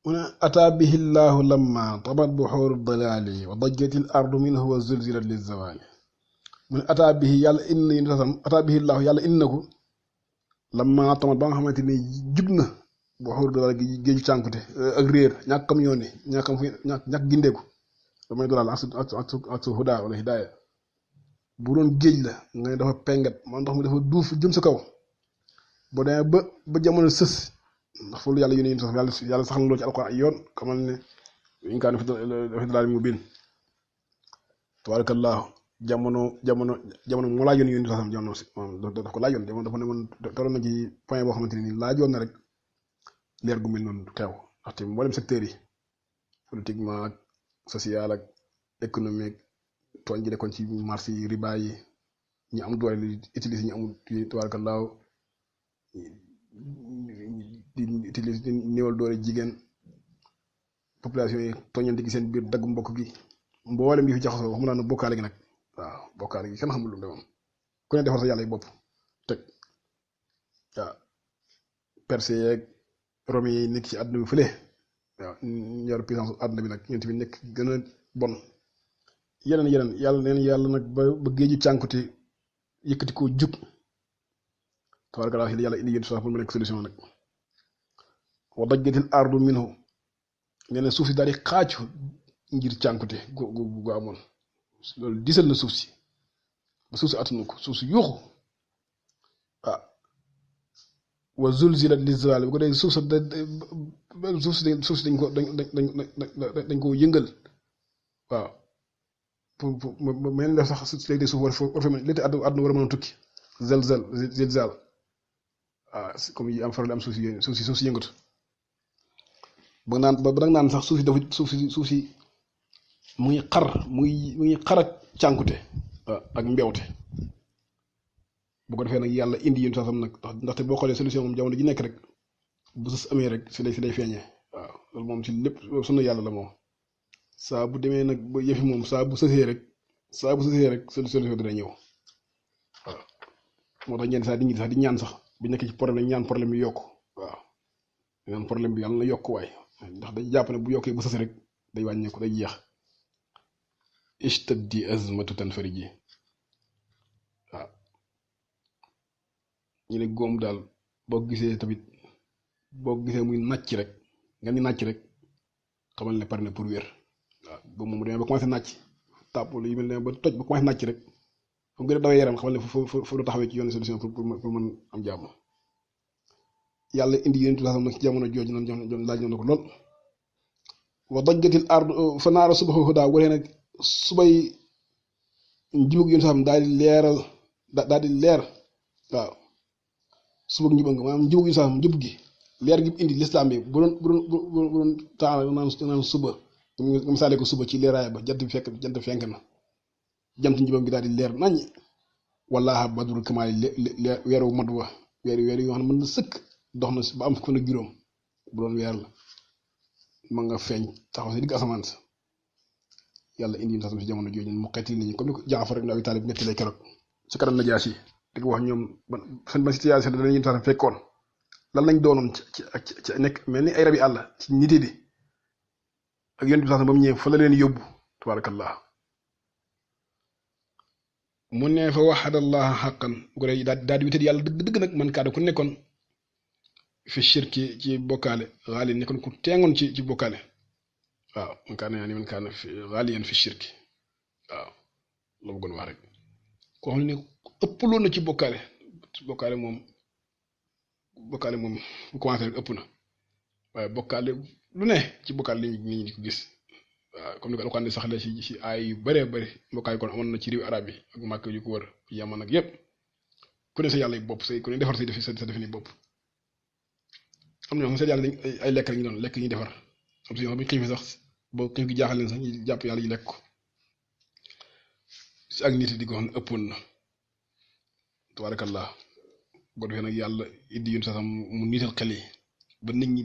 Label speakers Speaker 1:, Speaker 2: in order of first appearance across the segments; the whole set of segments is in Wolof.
Speaker 1: من أتى به الله لما طبت بحور الضلال وضجت الأرض منه وزلزلت للزوال من أتى به يلا إن أتى به الله يلا إنه لما طبت بان خامتيني جبنا بحور الضلال جيج تانكوتي ak réer ñakam yoni ñakam ñak gindeku damay dolal ak huda wala hidayah bu doon géej la ngay dafa pengat man ndox mi dafa duuf jëm sa kaw bo demee ba jamono sës ndax fu yàlla yónni sax yàlla sax na loolu ci alquran ay yoon xamal ne in kaana fi dalaalin mubiin tabarakallahu jamono moo laajoon yónni sax jamono si moom daf ko laajoon jamono dafa ne woon tolloon na ci point boo xamante ne nii laajoon na rek leer gu mel noonu xew ndaxte mboolem secteurs yi politiquement ak social ak économique tooñ gi nekkoon ci marché yi riba yi ñi am doole li utiliser ñi amul tabarakallahu di utiliser di néewal doole jigéen population yi tooñante gi seen biir dagg mbokk gi mboolem yi fi jaxasoo wax mu naan bokkaale gi nag waaw bokkaale gi kenn xamul lu mu demoon ku ne defar sa yàlla yi bopp teg waaw perse yeeg romi yi nekk ci àdduna bi fële waaw yor puissance àdduna bi nag ñeent bi nekk gën a bon yeneen yàlla neen yàlla nag ba géeju cànkute yëkkati koo jug tabaarkalla yàlla indi yéen sax pour mu nekk solution nag wa dajjatil ardu minhu nee na suuf si daal di xaaju ngir cànkute gu amoon loolu disal na suuf si ba suuf si attanu ko suuf si yuuxu ah wa zulzilat li zilzal bu ko dee suuf si dañ ko yëngal waaw pour mel def sax léegi suuf war fa mën léegi àdduna war a mën a tukki zilzal waaw comme yi am faral di am suuf si yëngatu ba naan sax suuf si dafa suuf si mu ngi xar ak cànkute ak mbewte bu ko defee nag yàlla indi yéen sax nag ndaxte boo xoolee solution moom jamono ji nekk rek bu sës amee rek si lay feeñee waaw loolu moom si lépp sunu yàlla la moom saa bu demee nag ba yëfi moom saa bu sësee rek solution dina ñëw waaw moo tax ñenn saa di sax di ñaan sax bu nekk ci problème ñaan problème bi yokk waaw ñaan problème bi yàlla na yokk waay ndax dañ jàpp ne bu yokkee bu sës rek day wàññeeku day jeex ishtaddi azmatu tanfariji waaw ñu ne góom daal boo gisee tamit boo gisee muy nàcc rek nga ni nàcc rek xamal ne pare na pour wér waaw ba moom demee ba commencé nàcc tàpp yu mel ne ba toj ba commencé nàcc rek fu mu gën a dawee yaram xamal ne foofu lu taxawee ci yoon solution pour mën am jàmm yàlla indi yéen tuuti nag ci jamono jooju noonu laaj na ko lool wa dajjatil ardu fa naara subahu hudaa waree nag subay njubug yéen sax daal di leeral daal di leer waaw subag njubag nga maanaam njubug yéen sax njub gi leer gi indi lislaam bi bu doon temps naan suba nga misaale ko suba ci leeraay ba jant fenk na jant njubam gi daal di leer nañ wallaaha badrul kamaali weeru mat wa weer yoo xam ne mën na sëkk dox na ba am fan ak juróom bu doon weer la ma nga feeñ taxaw si digg asamaan sa yàlla indi sax si jamono jooju mu xeeti nañu comme ni ko Jaafar ibn Abi Taalib nettalee keroog ci kanam Najaasi yi di ko wax ñoom ban situation dañuy sax fekkoon lan lañ doonoon ci nekk mel ni ay rabi àll ci nité di ak yonent bi sax ba mu ñëwee fa la leen yóbbu tabaarakallah mu ne fa waxadallah xaqan bu ko dee daal di wéetal yàlla dëgg nag man kaa da ku nekkoon fi shirki ci bokkaale xaali nekkoon ku teengoon ci bokkaale waaw man kaa ne man kaa na fi xaaliyan fi shirki waaw la bëggoon wax rek koo xam ne ëppaloon na ci bokkaale moom bu commencé rek ëpp na waaye bokkaale lu ne ci bokkaale li ñu di ko gis waaw comme ni ko alxuraan saxlee ci ay yu bëree bëri mbokkaay kon amoon na ci réew arab yi ak màkk yu ko wër yaman ak yépp ku ne sa yàlla yi bopp ku ne defar sa defi ni bopp am na ñoo xam seen yàlla ay lekk rek ñu doon lekk ñuy defar am si ñoo xam bu ñu xiifee sax boo xiif gi jaaxal leen sax ñu jàpp yàlla yi lekk ko si ak nit di ko xam ne ëppoon na tabaarakallah boo defee nag yàlla indi yoon sax mu niital xel yi ba nit ñi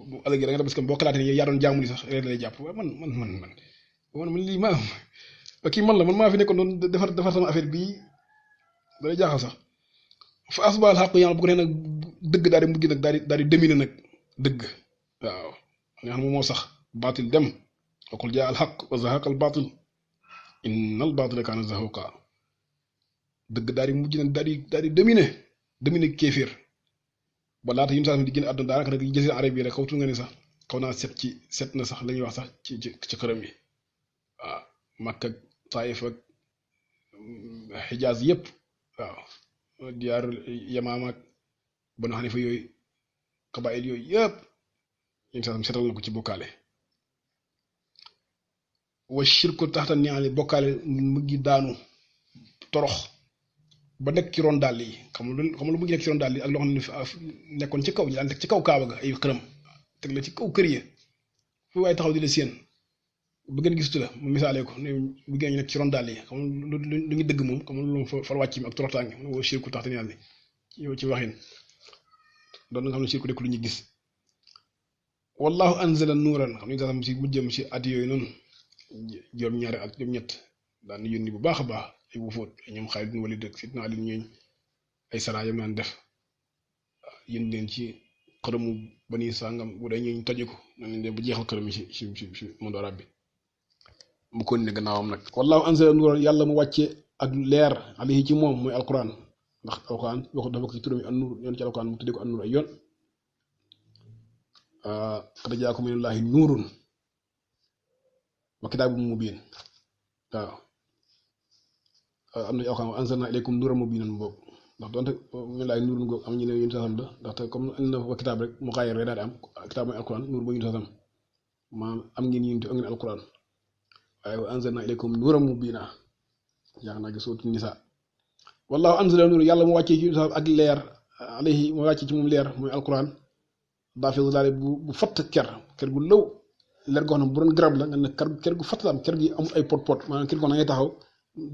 Speaker 1: bu ëllëgee da nga def parce que boo xalaatee ne yaa doon jaamu ni sax reer lay jàpp waaye man lii kii man maa fi nekkoon doon defar sama affaire bii dalay jaaxal sax fa asbaal xàqu yàlla bu ko nee nag dëgg daal di mujj nag daal di dominer nag dëgg waaw nga xam moo sax baatil dem waqul jaa al xaq wa zahaqa al baatil inna al baatila kaana zahuqa dëgg daal di mujj na daal di dominer kéeféer ba laata yun saa di génn àdduna daanaka nag jësir arab yi rek xawtu nga ne sax xaw naa set na sax la ñuy wax sax ci xërëm yi waaw Makka ak Taayif ak Xijaaz yëpp waaw diyaar Yamaama ak Banu Xanifa yooyu kabaayil yooyu yëpp yun saa setal na ko ci bokkaale wa shirku taxta ni'ali bokkaale mu ngi daanu torox ba nekk ci ron dàll yi xam lu mu ngi nekk ci ron dàll yi ak loo xam ne nekkoon ci kaw ñu daan teg ci kaw kaaba ga ay xërëm teg la ci kaw kër yi fu waaye taxaw di la séen bu ngeen gistu la mu misaalee ko ne bu ngeen ñu nekk ci ron dàll yi xam lu ngi dëgg moom xam lu far wàcc mi ak toroxtaange wa shirku taxta ni'ali ci waxin doon nga xam ne shirku nekk lu ñu gis wallahu anzala nuuran xam ne sax si mujjëm si at yooyu noonu juróom-ñaari at juróom-ñett daan yónni bu baax a baax ay wufoot ñoom Xaalid bin Waliid ak Sidna Ali ñooñ ay saraa yam naan def yéen leen ci xërëmu bani sàngam bu dee ñooñ toje ko nañ leen ba jeexal xërëm yi ci monde arabe bi mu ko ne gannaawam nag wallahu anzala nuuran yàlla mu wàcce ak leer alayhi ci moom mooy alquran ndax alquran waxu dafa ko ci turam yi an nuur yoon ci alquran mu tuddee ko an nuur ay yoon qad jaakum minallaahi nuurun wa kitaabun mubiin waaw am na alquran anzalnaa ilaykum nuuran mubiinan boobu ndax donte minallaahi nuurun googu am ñu ne yéen sasam la ndaxte comme indi na fa kitaab rek mu xaayir rek daal di am kitaab mooy alquran nuur boo yéen sasam maanaam am ngeen yéen te am ngeen alquran waaye wa anzalnaa ilaykum nuuran mubiinan yaa ngi suuratu nisaa wallaahu anzala nuur yàlla mu wàccee ci ak leer alayhi mu wàccee ci moom leer mooy alquran daa fi daal bu fatt ker gu lëw leer goo xam ne bu doon garab la nga ne ker gu fatt la am ker gi amul ay pot maanaam ker goo na ngay taxaw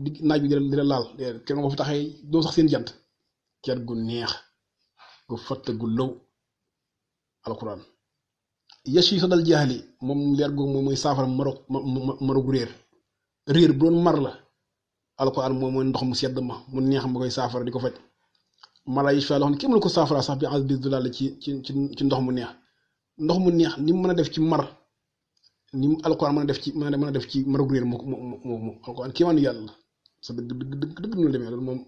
Speaker 1: di naaj bi di la laal ker nga fa taxee doo sax seen jant ker gu neex gu fatt gu lëw alquran yashi sadal jaahili moom leer googu moom mooy saafara maroog réer bu doon mar la alquran moom mooy ndox mu sedd ma mu neex ma koy saafara di ko faj mala yi loo xam ne kenn mënu ko saafara sax bi alhamdulilah ci ndox mu neex ni mu mën a def ci mar ni mu alquran mën a def ci maroog réer moo alquran kii maanu yàlla sa dëgg ñu demee loolu moom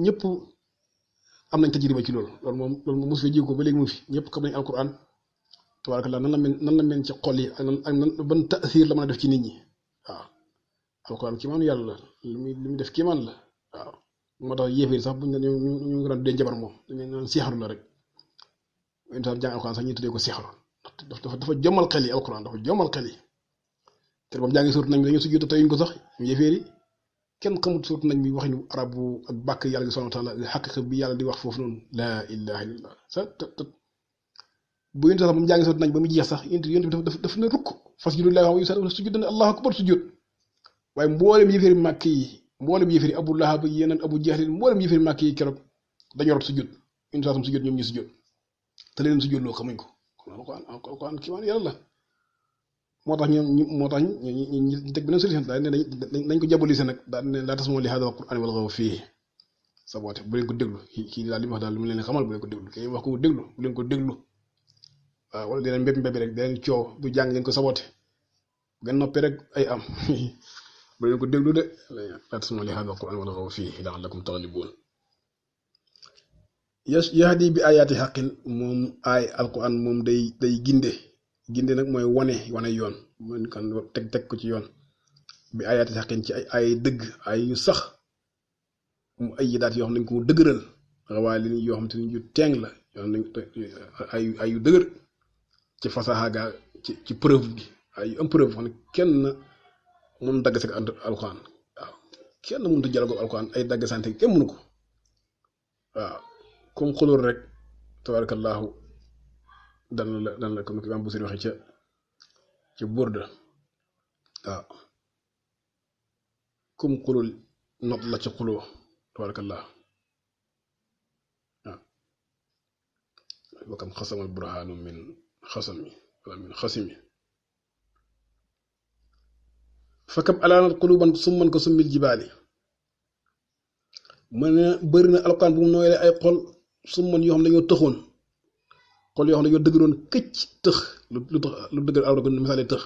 Speaker 1: ñëpp am nañ tajriba ci loolu moom mosu fee jiw ko ba léegi mu fi ñëpp xam nañ alquran tabarakallah nan la mel ci xol yi ak nan ban taasiir la mën a def ci nit ñi waaw alquran kii maanu yàlla li muy def kii maan la waaw moo tax yéeféer sax buñ ne ñu ngi daan dee jabar moom dañu naan seexaru la rek une fois jàng alquran sax ñu tuddee ko seexaru dafa jommal xel yi alquran dafa jommal xel yi te ba mu jàngi surat nañ bi dañoo sujjóot teyuñ ko sax ñu yéeféer yi kenn xamut surat nañ bi waxinu arab ak bàkk yàlla gi subhaanahu wa taala xaqiqa bi yàlla di wax foofu noonu laa ilaha illallah sa bu yéen sax ba mu jàngi surat nañ ba mu jeex sax yéen bi dafa ne rukk fas judu laa wax yu sujjóot dana allahu akbar sujjóot waaye mboolem yéeféeri màkk yi mboolem yéeféeri Abu Lahab yeneen Abu Jahlin mboolem yéeféeri màkk yi keroog dañoo rot sujjóot une saa sujjóot ñoom ñu sujjóot te leen sujjóot loo xamuñ ko kon kii waan yàlla la moo tax ñu teg beneen solution daal ne nañ ko jabolise nag daal ne laa tasma'u li haadhal qur'aani walghaw fiihi saboote bu leen ko déglu kii daal li mu wax daal lu mu leen xamal bu leen ko déglu kii wax ko déglu bu leen ko déglu waaw wala di leen mbéb rek di leen coow bu jàng ngeen ko saboote bu ngeen noppee rek ay am bu leen ko déglu de laa tasma'u li haadhal qur'aani walghaw fiihi la'allakum taghlibuun yahdi bi ayaati xaqin moom ay alquran moom day ginde nag mooy wane yoon mën kan teg ko ci yoon bi ayaati xaqin ci ay dëgg ay yu sax mu ay daat yoo xam ne dañ ko dëgëral waaye li yoo xam te ni yu teeng la yoo xam ne ay yu dëgër ci fasaxa ga ci preuve bi ay yu am preuve xam ne kenn mun dagg sa alquran waaw kenn mënut a jël alquran ay dagg sante kenn mënu ko waaw comme xulóor rek tabarakallahu dan la comme Imaam Busiri waxee ca Burda waaw comme xulul not la ca xuloo tabarakallahu waaw wakam xasamal burhaanu min xasami wala min xasimi fakam alaanat quluban summan ko summil jibaali mën na bëri na alquran bu mu nooyee ay xol summan yoo xam ne dañoo tëxoon xol yoo xam ne yoo dëgëroon këcc tëx lu dëgër aw ko misaale tëx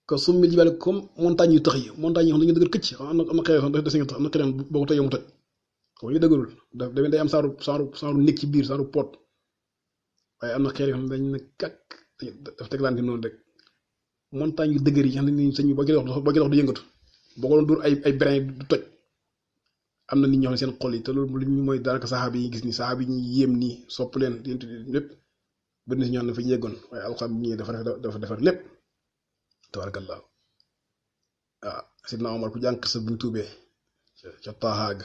Speaker 1: que summil jibaale comme montagne yu tëx yi montagne yi xam ne dañu dëgër këcc am na xeer yoo xam ne des nga tax am na xeer boo ko tëjee mu toj xam nga dëgërul day am saaru nekk ci biir saaru pot waaye am na xeer yoo xam ne dañ ne kàkk daf teglante noonu rek montagne yu dëgër yi xam ne nii sëñ bi boo ci dox du yëngatu boo ko doon dóor ay brin du toj am na nit ñoo xam ne seen xol yi te loolu li ñu mooy daanaka saxaaba yi gis ni saxaaba yi ñuy yéem nii sopp leen lépp bëri na si ñoo xam ne fa ñu yeggoon waaye alxam bi ñëwee dafa defar lépp tabarakallah waaw sidna Omar ku jànq sa buñ tuubee ca taaxaag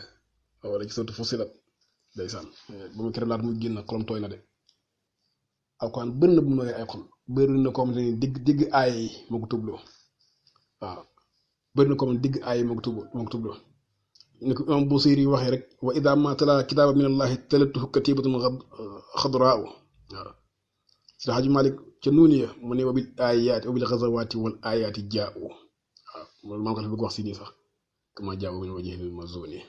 Speaker 1: wala ci sotti fusilat ndeysaan ba mu kere laat muy génn xolam tooy na de alxuraan bëri na bu mu nooyee ay xol bëri na ko xam ne digg aaya yi moo ko tubloo waaw bëri na ko xam ne digg aaya yi moo ko tubloo ni ko imam Busiri waxee rek wa ida ma tala kitaaba min allahi talatuhu katibatun xadraa waaw si Xaaju Malik ca nuuniya mu ne wa bil ayaati wa bil xazawaati wal ayaati jaaw waaw loolu maa ngi ko bëgg wax si nii sax kama jaaw min wajhil mazuni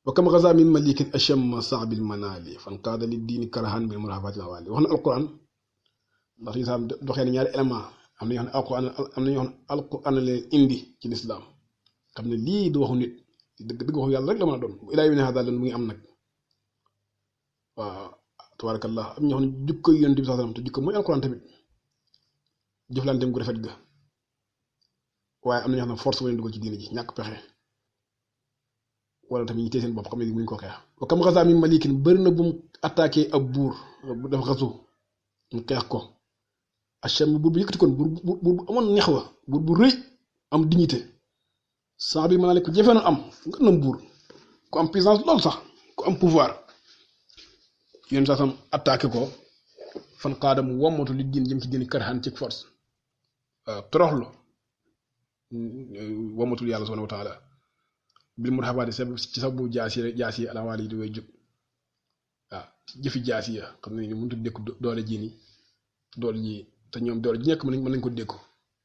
Speaker 1: wa kam xaza min malikin achamma saabil manali fan qaada li diini karahan bil murahafaati awali wax na alquran ndax lislaam doxee na ñaari élément am na ñoo xam ne alquran leen indi ci lislaam xam ne lii du waxu nit dëgg waxu yàlla rek la mën a doon bu ilaa yu ne daal mu ngi am nag waaw tabarakallah am ñoo xam ne jukko yonent bi sallam te jukko mooy alquran tamit jëflanteem gu rafet ga waaye am na ñoo xam ne force wane dugal ci diine ji ñàkk pexe wala tamit ñu téye seen bopp xam ne muñ ko xeex wa kam xasaa min malikin bëri na bu mu attaqué ab buur bu def xasu mu xeex ko acham buur bu yëkkati kon buur bu amoon neex wa buur bu rëy am dignité saa bi mën naa ko jëfee na am nga nam buur ku am puissance lool sax ku am pouvoir yéen sax sam attaqué ko fan xaadam wommatu li diin jëm ci diini karahan ci force waaw toroxlu wommatul yàlla subhanahu wa taala bil murhabaati ci sax bu jaasi yi alawaal yi di way jóg waaw jëfi jaasi ya xam ne ni mënut a dékku doole ji ni doole ji te ñoom doole ji nekk mën nañ ko dékku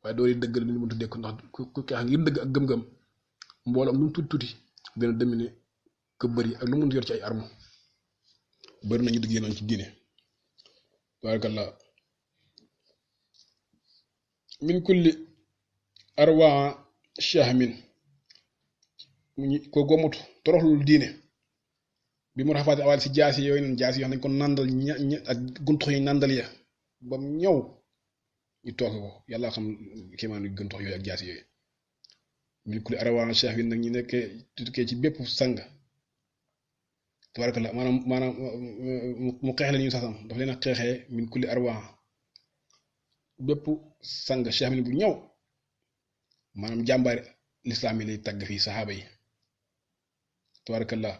Speaker 1: waaye doole yi dëggal ni mënut a dékku ndax ku xeex ngir dëgg ak gëm-gëm mbooloo am lu mu tuuti dina demine ko bëri ak lu mu yor ci ay arme bëri nañu dëgg yéenoon ci diine barakallah min kulli arwa shahmin ko gomutu toroxlul diine bi mu rafaati awal si jaasi yooyu noonu jaasi yoo xam ne ko nandal ak guntox yi nandal ya bam ñëw ñu tooke ko yàlla xam kéemaanu guntox yooyu ak jaasi yooyu min kulli arwa shahmin nag ñu nekkee tukkee ci bépp sang tabarakallah maanaam mu xeex leen ñu sasam dafa leen a xeexee min kulli arwa bépp sang shahmin bu ñëw maanaam jàmbaari lislaam yi lay tàgg fii saxaaba yi tabarakallah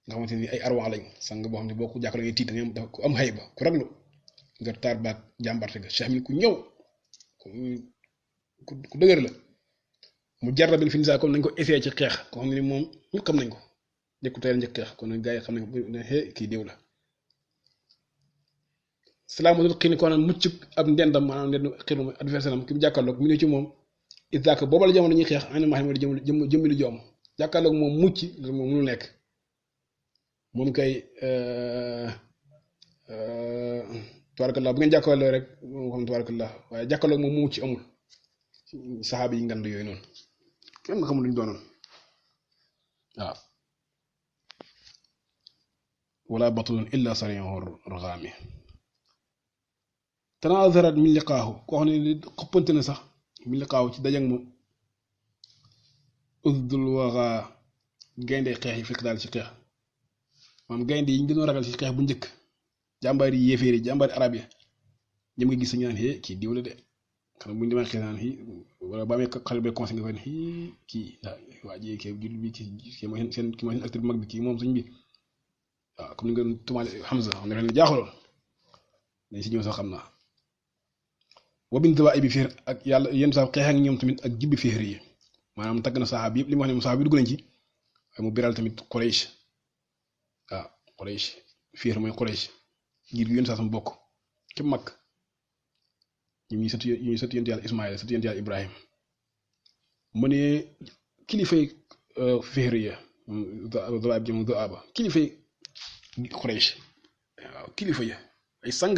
Speaker 1: nga xamante ni ay arwaax lañ sang boo xam ne boo ko jàkkaarloo ngay tiit dafa ku am xayba ku raglu nga taar baat jàmbarte ga shahmin ku ñëw ku dëgër la mu jarra bil finisa comme nañ ko essayé ci xeex koo xam ne moom ñu xam nañ ko njëkku tey la njëkk xeex kon gars yi xam nañ ko ne kii déw la salaamatul xii ni ko naan mucc ab ndendam maanaam ndend xir moom adversaire am ki mu jàkkaarloog mu ne ci moom isaaka booba la jamono ñuy xeex ani ma xam ne jëmmi lu joom jàkkaarloog moom mucc loolu moom mënul nekk moom kay tabarakallah bu ngeen jàkkaarloo rek moom xam tabarakallah waaye jàkkaarloog moom mu mucc amul saxaaba yi ngand yooyu noonu kenn xamul lu ñu doonoon waaw wala batulun illa sari'ur ragami tanazarat min liqaahu koo xam ne xëppante na sax min liqaahu ci dajak moom usdul waxa gaynde xeex yi fekk daal ci xeex maam gaynde yi ñu gënoon ragal ci xeex bu njëkk jàmbaari yéeféeri jàmbaari arab ya ñëm nga gis sañu naan kii diw la de xam buñu demee xeex naan wala ba amee xale bay conseil nga ko ne kii waa ji kii jul bi kii mooy seen acteur bu mag bi kii moom suñ bi waaw comme ni nga tumaale Hamza xam nga leen jaaxaloon dañ si ñëw sax xam naa wabin dawa ay bi fiir ak yàlla yenn saa xeex ak ñoom tamit ak jibbi fiir yi maanaam tagg na saxaab yëpp li mu wax ne saxaab yi dugg nañ ci waaye mu biral tamit Quraysh waaw Quraysh fiir mooy Quraysh ngir yenn saa sama bokk ci mag ñuy sëtu yonent yàlla Ismaïl sëtu yonent yàlla Ibrahim mu ne kilifay fiir ya dawa jëm daaba kilifay Quraysh waaw kilifa ya ay sang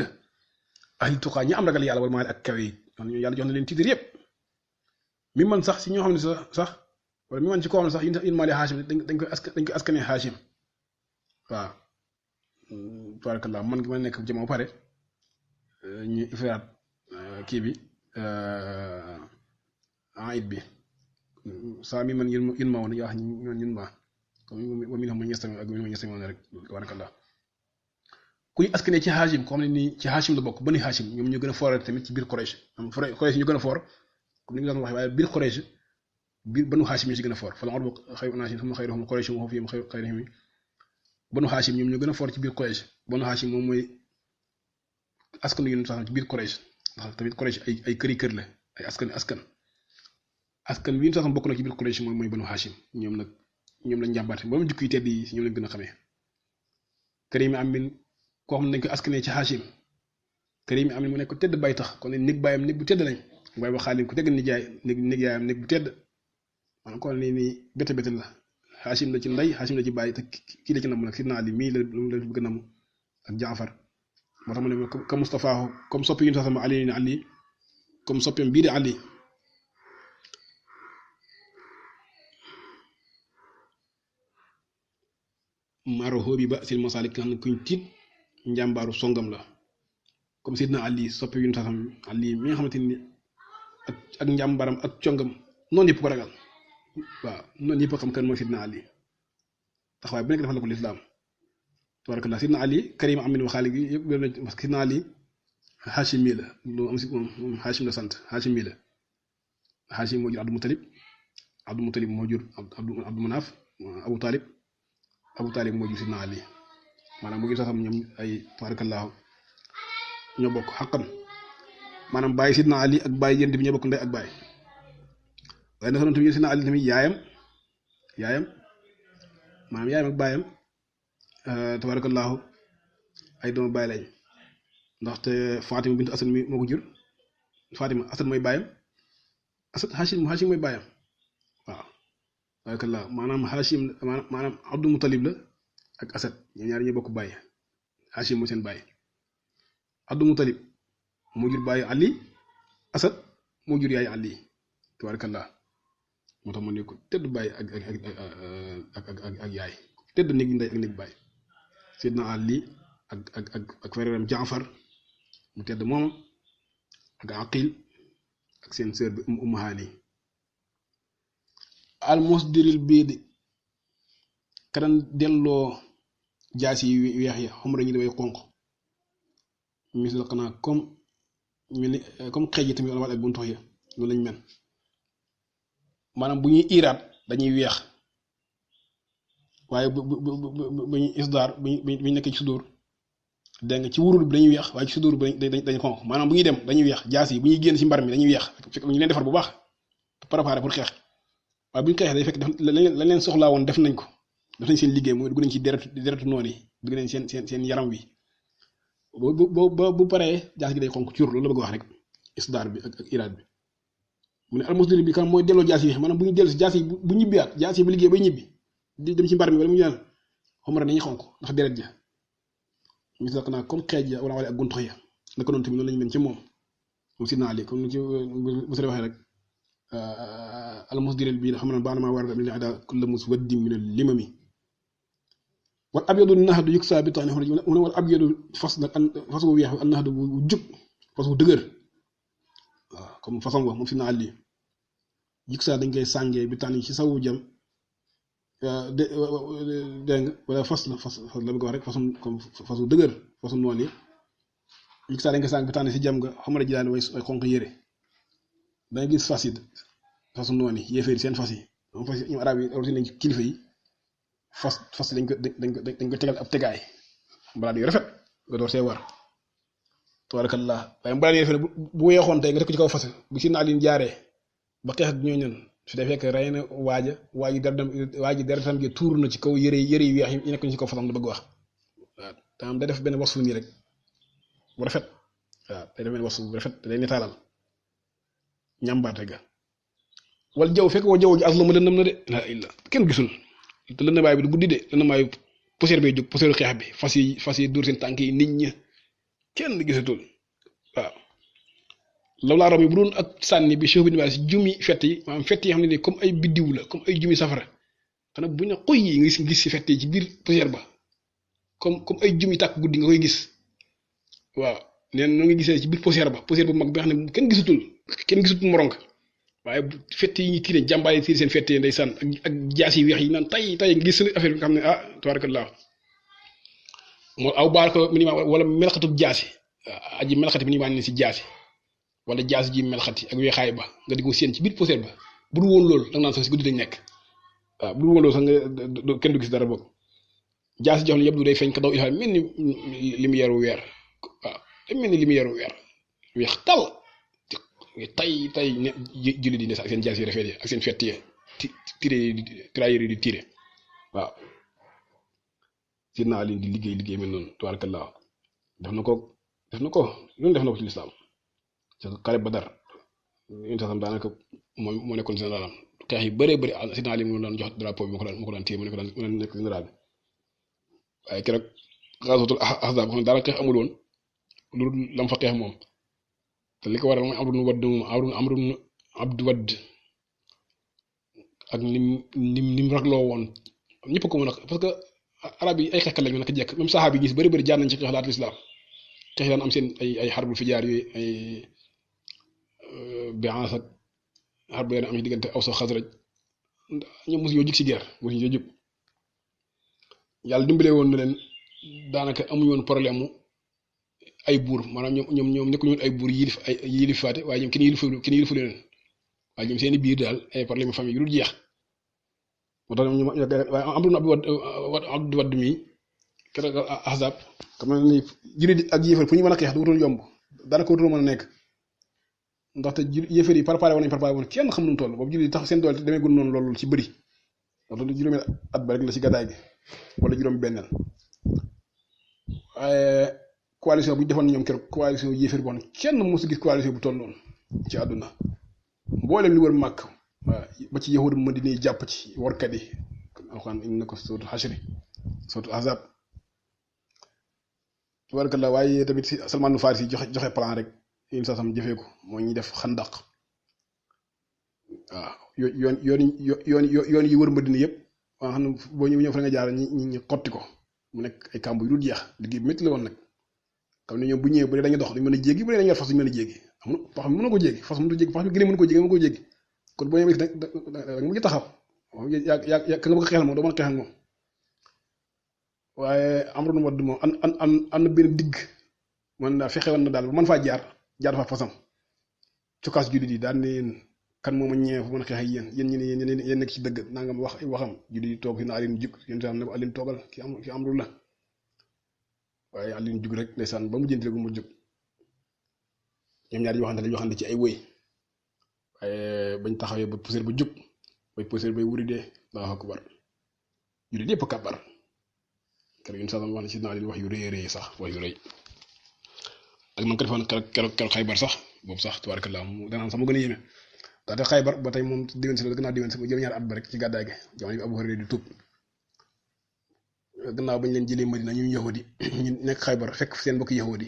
Speaker 1: ahli tuqaa ñi am ragal yàlla wala maali ak kawe yi yàlla jox na leen titre yëpp mi man sax si ñoo xam ne sax wala mi man ci koo xam ne sax yéen maali Hachim dañ koy askanee Hachim waaw tabarakallah man gi ma nekk jëma ba pare ñu ifraat kii bi ayit bi saa mi man yéen ma woon yaa wax ñun ma comme wa min hum man yastami ak min hum yastami rek tabarakallah kuy askanee ci Hachim ko xam ne nii ci Hachim la bokk bani Hachim ñoom ñu gën a fooree tamit ci biir Quraysh am Quraysh ñu gën a foor comme ni nga doon waxee waaye biir Quraysh biir banu Hachim ñu ci gën a foor fa la ardu xayru naasi summa xayruhum Quraysh wa fihim xayrihim banu Hachim ñoom ñu gën a foor ci biir Quraysh banu Hachim moom mooy askanu yu sax ci biir Quraysh ndax tamit Quraysh ay kër la ay askan wi ñu sax bokk na ci biir Quraysh mooy banu Hachim ñoom lañ jàmbaate ba mu jukki yu tedd yi ñoom lañ gën a xamee Karim Amin koo xam ne dañ koy askanee ci Hachim Karim Amin mu nekk ko tedd bay tax kon ne néeg baayam néeg bu tedd lañ waaye ba xaalim ku tegg nijaay néeg yaayam néeg bu tedd maanaam kon nii bete la Hachim la ci ndey Hachim la ci bàyyi te kii la ci namm nag Sidna Ali mii la bëgg namm ak Jaafar moo tax mu ne ka Mustafaahu comme soppi yu ñu sax sama Ali ni Ali comme soppeem bii di Ali maro xóobi ba sil masalik nga xam ne kuñ tiit njàmbaaru songam la comme Sidna Ali soppi yu ñu sax Ali mi nga xamante ni ak njàmbaaram ak congam noonu yëpp ko ragal waaw noonu yëpp xam kan mooy Sidna Ali taxawaay bu nekk defal na ko lislaam tabarakallah Sidna Ali Karim Amin wa xaalis gi yëpp parce que Sidna Ali Hachim mii la loolu am si moom Hachim la sant Hachim mii la Hachim moo jur Abdou Moutalib moo jur Abdou Manaf Abou Talib moo jur Sidna Ali maanaam bu ngi saxam ñoom ay tabarakallah ñoo bokk xaqan maanaam bàyyi Sidna Ali ak bàyyi yént bi ñoo bokk ndey ak bàyyi waaye naka noonu tamit Sidna Ali tamit yaayam ak bàyyam tabarakallahu ay doomu bàyyi lañ ndaxte Fatima bint Asad mi moo ko jur Fatima Asad mooy bàyyam Asad Hachim mooy bàyyam waaw tabarakallahu maanaam Hachim maanaam Abdou Moutalib la ak Asad ñoom ñaar ñoo bokk bàyyi Hachim mooy seen bàyyi Abdou Moutalib moo jur bàyyi Ali Asad moo jur yaay Ali tabarakallah moo tax mu ne ko tëdd bàyyi ak yaay tëdd néeg ndey ak néeg bàyyi Sidna Ali ak frèram Jaafar mu tedd moom ak Aqil ak seen sœur bi Ummu Haani al musdiril biidi kadan delloo jaas yi weex ya xumra ñi dafay xonq mis la xanaa comme xeej yi tamit wala ak buntox ya loolu lañ mel maanaam bu ñuy iraat dañuy weex waaye bu ñuy isdaar bu ñu nekkee ci sudur dégg nga ci wurul bi dañuy weex waaye ci sudur bi dañ xonq maanaam bu ñuy dem dañuy weex jaas yi bu ñuy génn ci mbar mi dañuy weex fekk ñu leen defar bu baax préparé pour xeex waaye bu ñu xeexee day fekk lañ leen soxlaa woon def nañ ko def nañ seen liggéey mooy dugg nañ ci deretu noon yi dugg nañ seen yaram wi bu paree jaas gi day xonq cur loolu la bëgg wax rek isdaar bi ak iraat bi mu ne almusdir bi kan mooy delloo jaas yi maanaam bu ñu dellu si jaas yi bu ñibbiwaat jaas yi bu liggéey bay ñibbi di dem ci mbar mi wala mu ñaan xomara dañuy xonk ndax deret ja mis la naa comme xeej ya wala ak guntox ya naka noonu tamit noonu lañu mel ci moom Sidna Ali comme ni ci bu sore waxee rek almusdir bi xam na baanama war min ada kulla muswaddi min al-limami wal abyadu nahdu yuksa bi taani mu ne wal abyadu fas nag fas bu weex an nahdu bu jub fas bu dëgër waaw comme façon wax moom Sidna Ali yuksa dañ koy sàngee bi taani ci sawu jam dégg nga wala fas la bëgg wax rek façon comme fas bu dëgër façon noonu yi yuksa dañ koy sàng bi taani si jam nga xamara ji daal way xonq yére danga gis fas yi façon noonu yi yéeféeri seen fas yi ñu arab yi rawatina nañ kilifa yi fas dañ ko tegal ab tegaay mbalaat yu rafet nga door see war tabarakallah waaye mbalaat yu rafet bu weexoon tey nga teg ko ci kaw fas bu Sidna Ali jaaree ba xeex ak ñooñu su dee fekk rey na waaji deretam gi tuur na ci kaw yëre yu weex yi nekk ci kaw fasam la bëgg wax waaw tam day def benn wasfu nii rek bu rafet waaw day def benn wasfu bu rafet day netaalal ñambaate ga wal jaww fekk woo jaww ji aslama lëndëm na de la illa kenn gisul te lëndamaay bi du guddi de lëndamaayu poussière bay jóg poussière xeex bi fas yi dóor seen tànk yi nit ñi kenn gisatul waaw loolu laa rom yi bu doon ak sànni bi chef bi si jumi fett yi maanaam fett yi xam ne ni comme ay biddiw la comme ay jumi safara xanaa bu ñu xuy yi nga gis si fett yi ci biir poussière ba comme ay jumi tàkk guddi nga koy gis waaw neen noo ngi gisee ci biir poussière bu mag bi nga xam ne kenn gisatul moronk waaye fett yi ñu tiire jàmbaar yi tiire seen fett yi ndeysaan ak jaas yi weex yi naan tay nga gis affaire bi nga xam ne ah tabarakallah moo aw baal ko minima wala melxatub jaasi aji melxati bi ni maa ne si jaasi wala jaasi ji melxati ak weexaay ba nga di ko séen ci biir poussière ba bu dul woon loolu da nga naan sax si guddi lañ nekk waaw bu dul woon loolu sax nga kenn du gis dara boog jaasi jox ne yëpp du day feeñ ka daw ilhaam mel ni lumière weer waaw day mel ni lumière weer weex tal tay ne julli di ne ak seen jaasi yu rafet yi ak seen fett yi tirailleurs yi di tiré waaw sidna Ali di liggéey mel noonu tabarakallah def na ko loolu def na ko ci lislaam ci xare Badar une sax daanaka moo nekkoon général xeex yi bëree bëri sidna Ali mu doon jox drapeau bi moo ko daan téye mu nekk général bi waaye keroog xasatul ahzab xam ne daanaka xeex amul woon loolu lam fa xeex moom te li ko waral mooy amrun abdu wadd ak nim ragloo woon ñëpp ko mën a parce que arab yi ay xeexkat lañu naka jekk même saxaaba yi gis bëri jaar nañ ci xeex laata lislaam xeex daan am seen ay xarbul fijaar yooyu ay bi'as ak xarbu yenn am ci diggante Aws ak Xasraj ñoom mosu ñoo jug si guerre mosu ñoo jug yàlla dimbale woon na leen daanaka amuñu woon problème mu ay buur maanaam ñoom nekkuñu woon ay buur yilif faate waaye ñoom kenn yilifu leen waaye ñoom seeni biir daal ay problème famille yu dul jeex moo tax ñoom waaye am na Abdu Wadd mi keroog Ahzab xam na ni jullit ak yéefar fu ñu mën a xeex du wutoon yomb daanaka wutoon mën a nekk ndaxte yéefar yi préparé woon kenn xam nu mu toll boobu jullit tax seen doole demee gun noonu loolu ci bëri ndax juróomi at ba rek la ci gàddaay gi wala juróom benneel waaye coalition bu ñu defoon ñoom keroog coalition yéefar bon kenn mosu gis coalition bu toll noonu ci àdduna mboolem li wër màkk waaw ba ci yahud Madina yi jàpp ci warkat yi alxuraan indi na ko suratul Hashri suratul Ahzab tabarakallah waaye tamit si Salmaanul Faarisi joxe plan rek yéen saa sam jëfee ko moo ñuy def xandaq waaw yoon yi wër Madina yëpp waa xam ne boo ñëw fa nga jaar ñi xotti ko mu nekk ay kàmb yu dul jeex liggéey bi métti la woon nag xam ne ñoom bu ñëwee bu dee dañuy dox duñ mën a jéggi bu dee dañuy yor fas duñ mën a jéggi amul fas mën na ko jéggi fas mënu jéggi fas gën a mën ko jéggi mën ko jéggi kon boo ñëwee nag da nga mujj taxaw yaa ka nga bëgg xeexal moom doo mën a xeexal moom waaye Amru Wadd moom am na benn digg man daa fexe woon na daal bu mën faa jaar fa fasam cokkaas jullit yi daal ne yéen kan moom a ñëwee fu mën a xeex ak yéen ñu ne yéen nekk ci dëgg nangam wax waxam jullit yi toog si na Alioune jug yéen tam ne ko Alioune toogal ki Amru la waaye Alioune jug rek ndeysaan ba mu jëntile gu mu jug ñoom ñaar yi waxante ci ay wëy waaye bañ taxawee ba poussière ba jug bay poussière bay wuri dee Allahu akbar jullit yëpp kabar keroog yéen sax wax na si naa leen wax yu rëy sax wax yu rëy ak man ko defoon keroog Xaybar sax boobu sax tabarakallah danaan sax mu gën a yéeme daate Xaybar ba tey moom diggante si la gannaaw diggante si juróom-ñaari at ba rek ci gàddaay gi jamono bi Abu Hurayra di tuub gannaaw bañ leen jëlee Madina ñu yahudi ñu nekk Xaybar fekk seen mbokk yahudi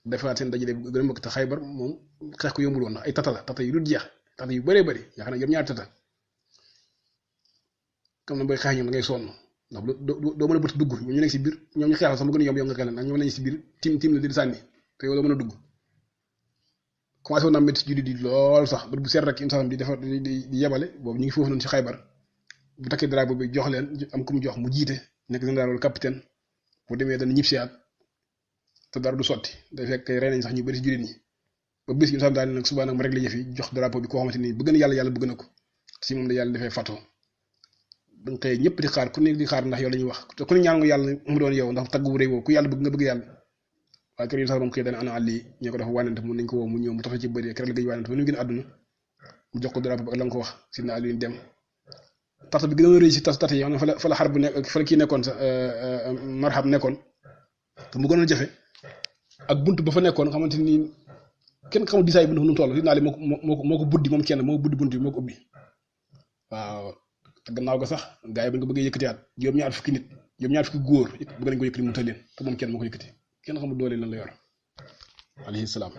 Speaker 1: defaat seen dajale gën a mbokk te Xaybar moom xeex ko yombul woon ndax ay tata yu dul jeex tata yu bëree bëri yaakaar naa juróom-ñaari tata comme na bay xeex ñoom da ngay sonn ndax doo mën a bët dugg ñu nekk si biir ñoom ñu xeexal sax mu gën a yomb yow nga xelal ndax ñoom lañu si biir tim la di sànni te yow doo mën a dugg commencé woon naa métti jullit di lool sax bët bu seet rek insaan di defar di yebale boobu ñu ngi foofu noonu ci Xaybar bu takkee drapeau bi jox leen am ku mu jox mu jiite nekk général wala capitaine bu demee dana ñib si at te dara du sotti day fekk rey nañ sax ñu bëri si jullit ñi ba bis insaan daal nag subaa nag ma rek la yëf yi jox drapeau bi koo xamante ni bëgg na yàlla bëgg na ko si moom da yàlla defee fatoo dañ xëy ñëpp di xaar ku nekk di xaar ndax yow la ñuy wax te ku ne ñaan nga yàlla mu doon yow ndax tagg bu rëy woo ku yàlla bëgg nga bëgg yàlla waaye kër yi sax moom xëy dana ana àlli ñoo ko dafa wànnante mun nañ ko woo mu ñëw mu tafa ci bëri kër la gëj wànnante ba nu gën àdduna mu jox ko drapeau bi ak la nga ko wax si na àlli dem tata bi gën a rëy si tata yi xam ne fa la xar bu nekk fa la kii nekkoon sa marhab nekkoon te mu gënoon jafe ak bunt ba fa nekkoon xamante ni kenn xamul disaay bu nu mu toll si naa li moo ko buddi moom kenn moo buddi bunt bi moo ko ubbi waaw te gannaaw ga sax gars yi ba nga bëggee yëkkatiwaat juróom-ñaar fukki nit ñoom ñaar fukki góor bëgg nañ ko yëkkati mu tëleen te moom kenn moo ko yëkkati kenn xamul doole lan la yor alayhi salaam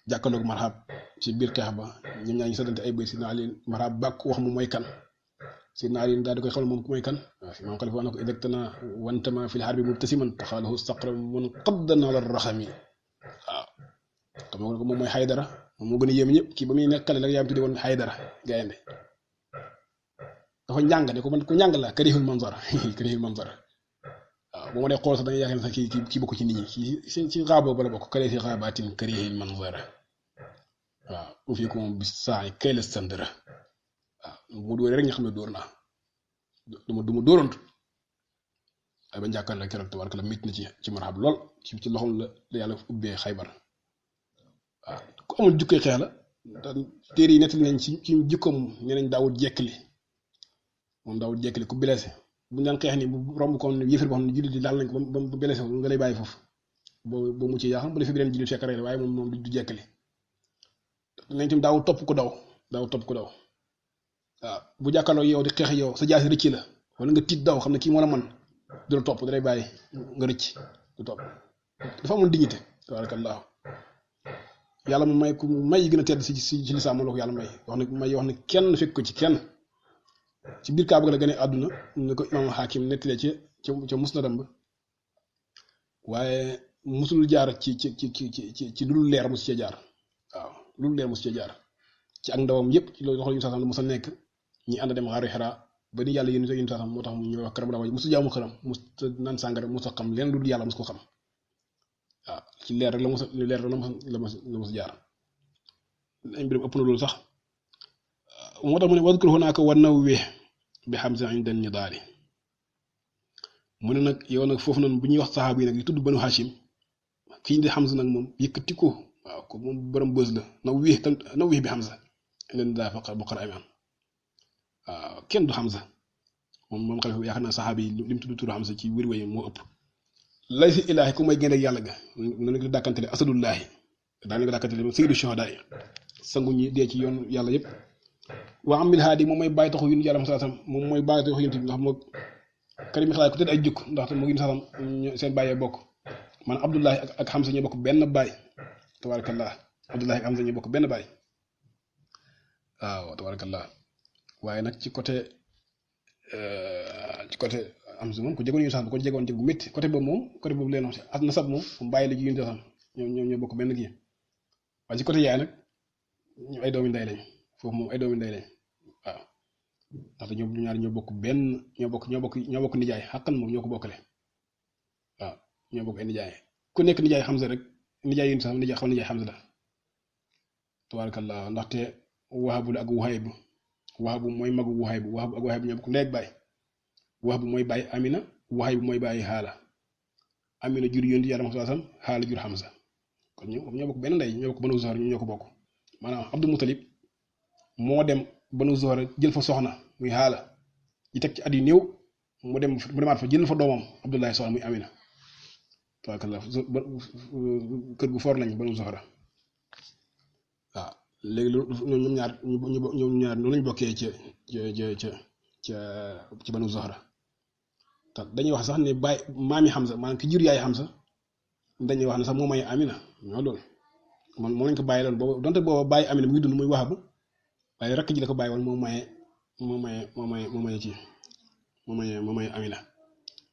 Speaker 1: jàkkaloog marhab ci biir xeex ba ñoom ñaa ngi sadante ay bëy si naa leen marhab bàkk wax mu mooy kan si naa leen daal di koy xamal moom ku mooy kan waaw fi maam xalifa wax na ko idectana wantama fil harbi mubtasiman taxaalahu saqra mun qaddan ala raxami waaw xam nga ko moom mooy xaydara moom moo gën a yéeme ñëpp kii ba muy nekkale rek yaa ngi tudde woon xaydara gaynde dafa njàng ne ko man ku njàng la karihul manzar karihul manzar waaw bu ma dee xool sax da nga yaakaar ne sax kii bokk ci nit ñi kii ci xaaboo bala bokk kare fi xaabatin karihil manzar waaw bu fi ko moom bis saa yi kay la sandra waaw mu dóoree rek nga xam ne dóor naa du ma dóorantu waaye ba njàkkaar la keroog tabaraka la mit na ci marhab lool ci loxoom la yàlla ubbee xaybar waaw ku amul jukkee xeex la téere yi nettali nañ ci jikkoom nee nañ daawul jekkali moom daawul jekkali ku blessé bu ñu daan xeex ni bu romb ko ne yëfër boo xam ne jullit di daal nañ ko ba blessé nga lay bàyyi foofu boo muccee yaa xam bu defee beneen jullit fekk rek waaye moom du jekkali nañ tam daawul topp ko daw waaw bu jàkkaarloo yow di xeex yow sa jaasi rëcc la wala nga tiit daw xam ne kii moo la man du la topp da lay bàyyi nga rëcc du topp dafa amul dignité tabarakallahu yàlla mu may ku may yi gën a tedd ci lislaam moom la ko yàlla may wax ne kenn fekk ko ci kenn ci biir Kaaba la gën a àdduna ne ko imaam Hakim nettalee ca musnadam ba waaye musul jaar ci lu leer musu cee jaar waaw lu leer musu cee jaar ci ak ndawam yépp ci loolu loxo yu musa nekk ñi ànd dem xaaru Hira ba ni yàlla yéen saasam moo tax mu ñuy wax karam la musu jaamu xaram musu naan sàngara musu xam leen lu dul yàlla musu ko xam waaw ci leer rek la musa jaar ay mbiram ëpp na loolu sax moo tax mu ne wadkur hunaaka wa nawwih bi Hamza inda nidaali mu ne nag yow nag foofu noonu bu ñuy wax saxaaba yi nag di tudd banu Hashim kii di Hamza nag moom yëkkati ko waaw ko moom borom bës la nawwih bi Hamza leen daa fa boqar amaan waaw kenn du Hamza moom xalifa yaakaar naa saxaaba yi li mu tudd turu Hamza ci wér wéy moo ëpp lay si ilaahi ku may génne ak yàlla ga noonu ko dàkkantele asadullahi daa ko dàkkantele sayyidu shuhadaa sangu ñi dee ci yoon yàlla yëpp waa amil haadi moom mooy bàyyi taxu yun yàlla sallam moom mooy bàyyi taxu yun ndax moo karim xalaat ku tëdd ay jukk ndax moo yun sallam seen bàyyee bokk man Abdullahi ak Hamza ñoo bokk benn baay tabarakallah Abdullahi ak Hamza ñoo bokk benn baay waaw tabarakallah waaye nag ci côté Hamza moom ku jegoon yun sallam ko jegoon jeg bu métti côté boobu leen wax ak nasab moom bàyyi la ji yun sallam ñoo bokk benn kii waaye ci côté yaay nag ñu ay doomi ndey lañ foofu moom ay doomi ndey lañ waaw ndaxte ñoom ñaar ñoo bokk nijaay xàqan moom ñoo ko bokkale waaw ñoo bokk ay nijaay ku nekk nijaay Hamza rek nijaay yun sax nijaay Hamza la tabarakallah ndaxte Wahabu la ak Wuhayb Wahabu mooy magu Wuhayb Wahabu ak Wuhayb ñoo bokk ndey ak baay Wahabu mooy baay Amina Wuhayb mooy baay Haala Amina jur yonent Yàlla sallallahu alayhi wasallam Haala jur Hamza kon ñoo bokk benn ndey ñoo bokk Banu Zuhra ñoo ko bokk maanaam Abdul Mutalib moo dem Banu Zuhra jël fa soxna muy Haala yi teg ci at yu néew mu demaat fa jël fa doomam Abdullahi soxna muy Amina tabarakallah kër gu for lañ Banu Zuhra waaw léegi ñoom ñaar noonu lañ bokkee ci Banu Zuhra te dañuy wax sax ne baay maami Hamza maanaam ki jur yaay Hamza dañuy wax ne sax moo may Amina ñoo loolu man moo lañ ko bàyyi loolu boobu donte booba bàyyi Amina mu ngi dund muy Wahab waaye rakk ji la ko bàyyi woon moo maye Amina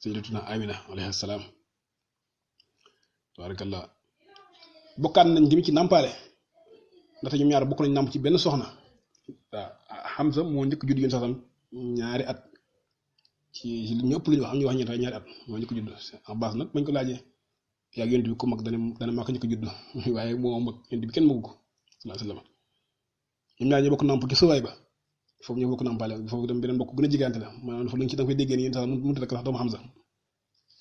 Speaker 1: sayyidatuna Amina alayhi salaam tabarakallah bokkaat nañ tamit ci nàmpaale ndaxte ñoom ñaar bokk nañ nàmp ci benn soxna waaw Hamza moo njëkk judd yéen sax tam ñaari at ci li ñëpp lu ñu wax am ñu wax ñaari at moo njëkk judd Abbas nag bañ ko laajee yaa yonent bi ku mag dana maa ko njëkk judd waaye moo mag yonent bi kenn magu ko sallallahu alayhi wasallam ñoom ñaar ñoo bokk nàmp ci suwaay ba foofu ñoo bokk nàmpaale foofu dem beneen bokk gën a jigante la maanaam dafa luñ ci da nga koy déggee ni yéen sax mënut a takk sax doomu Hamza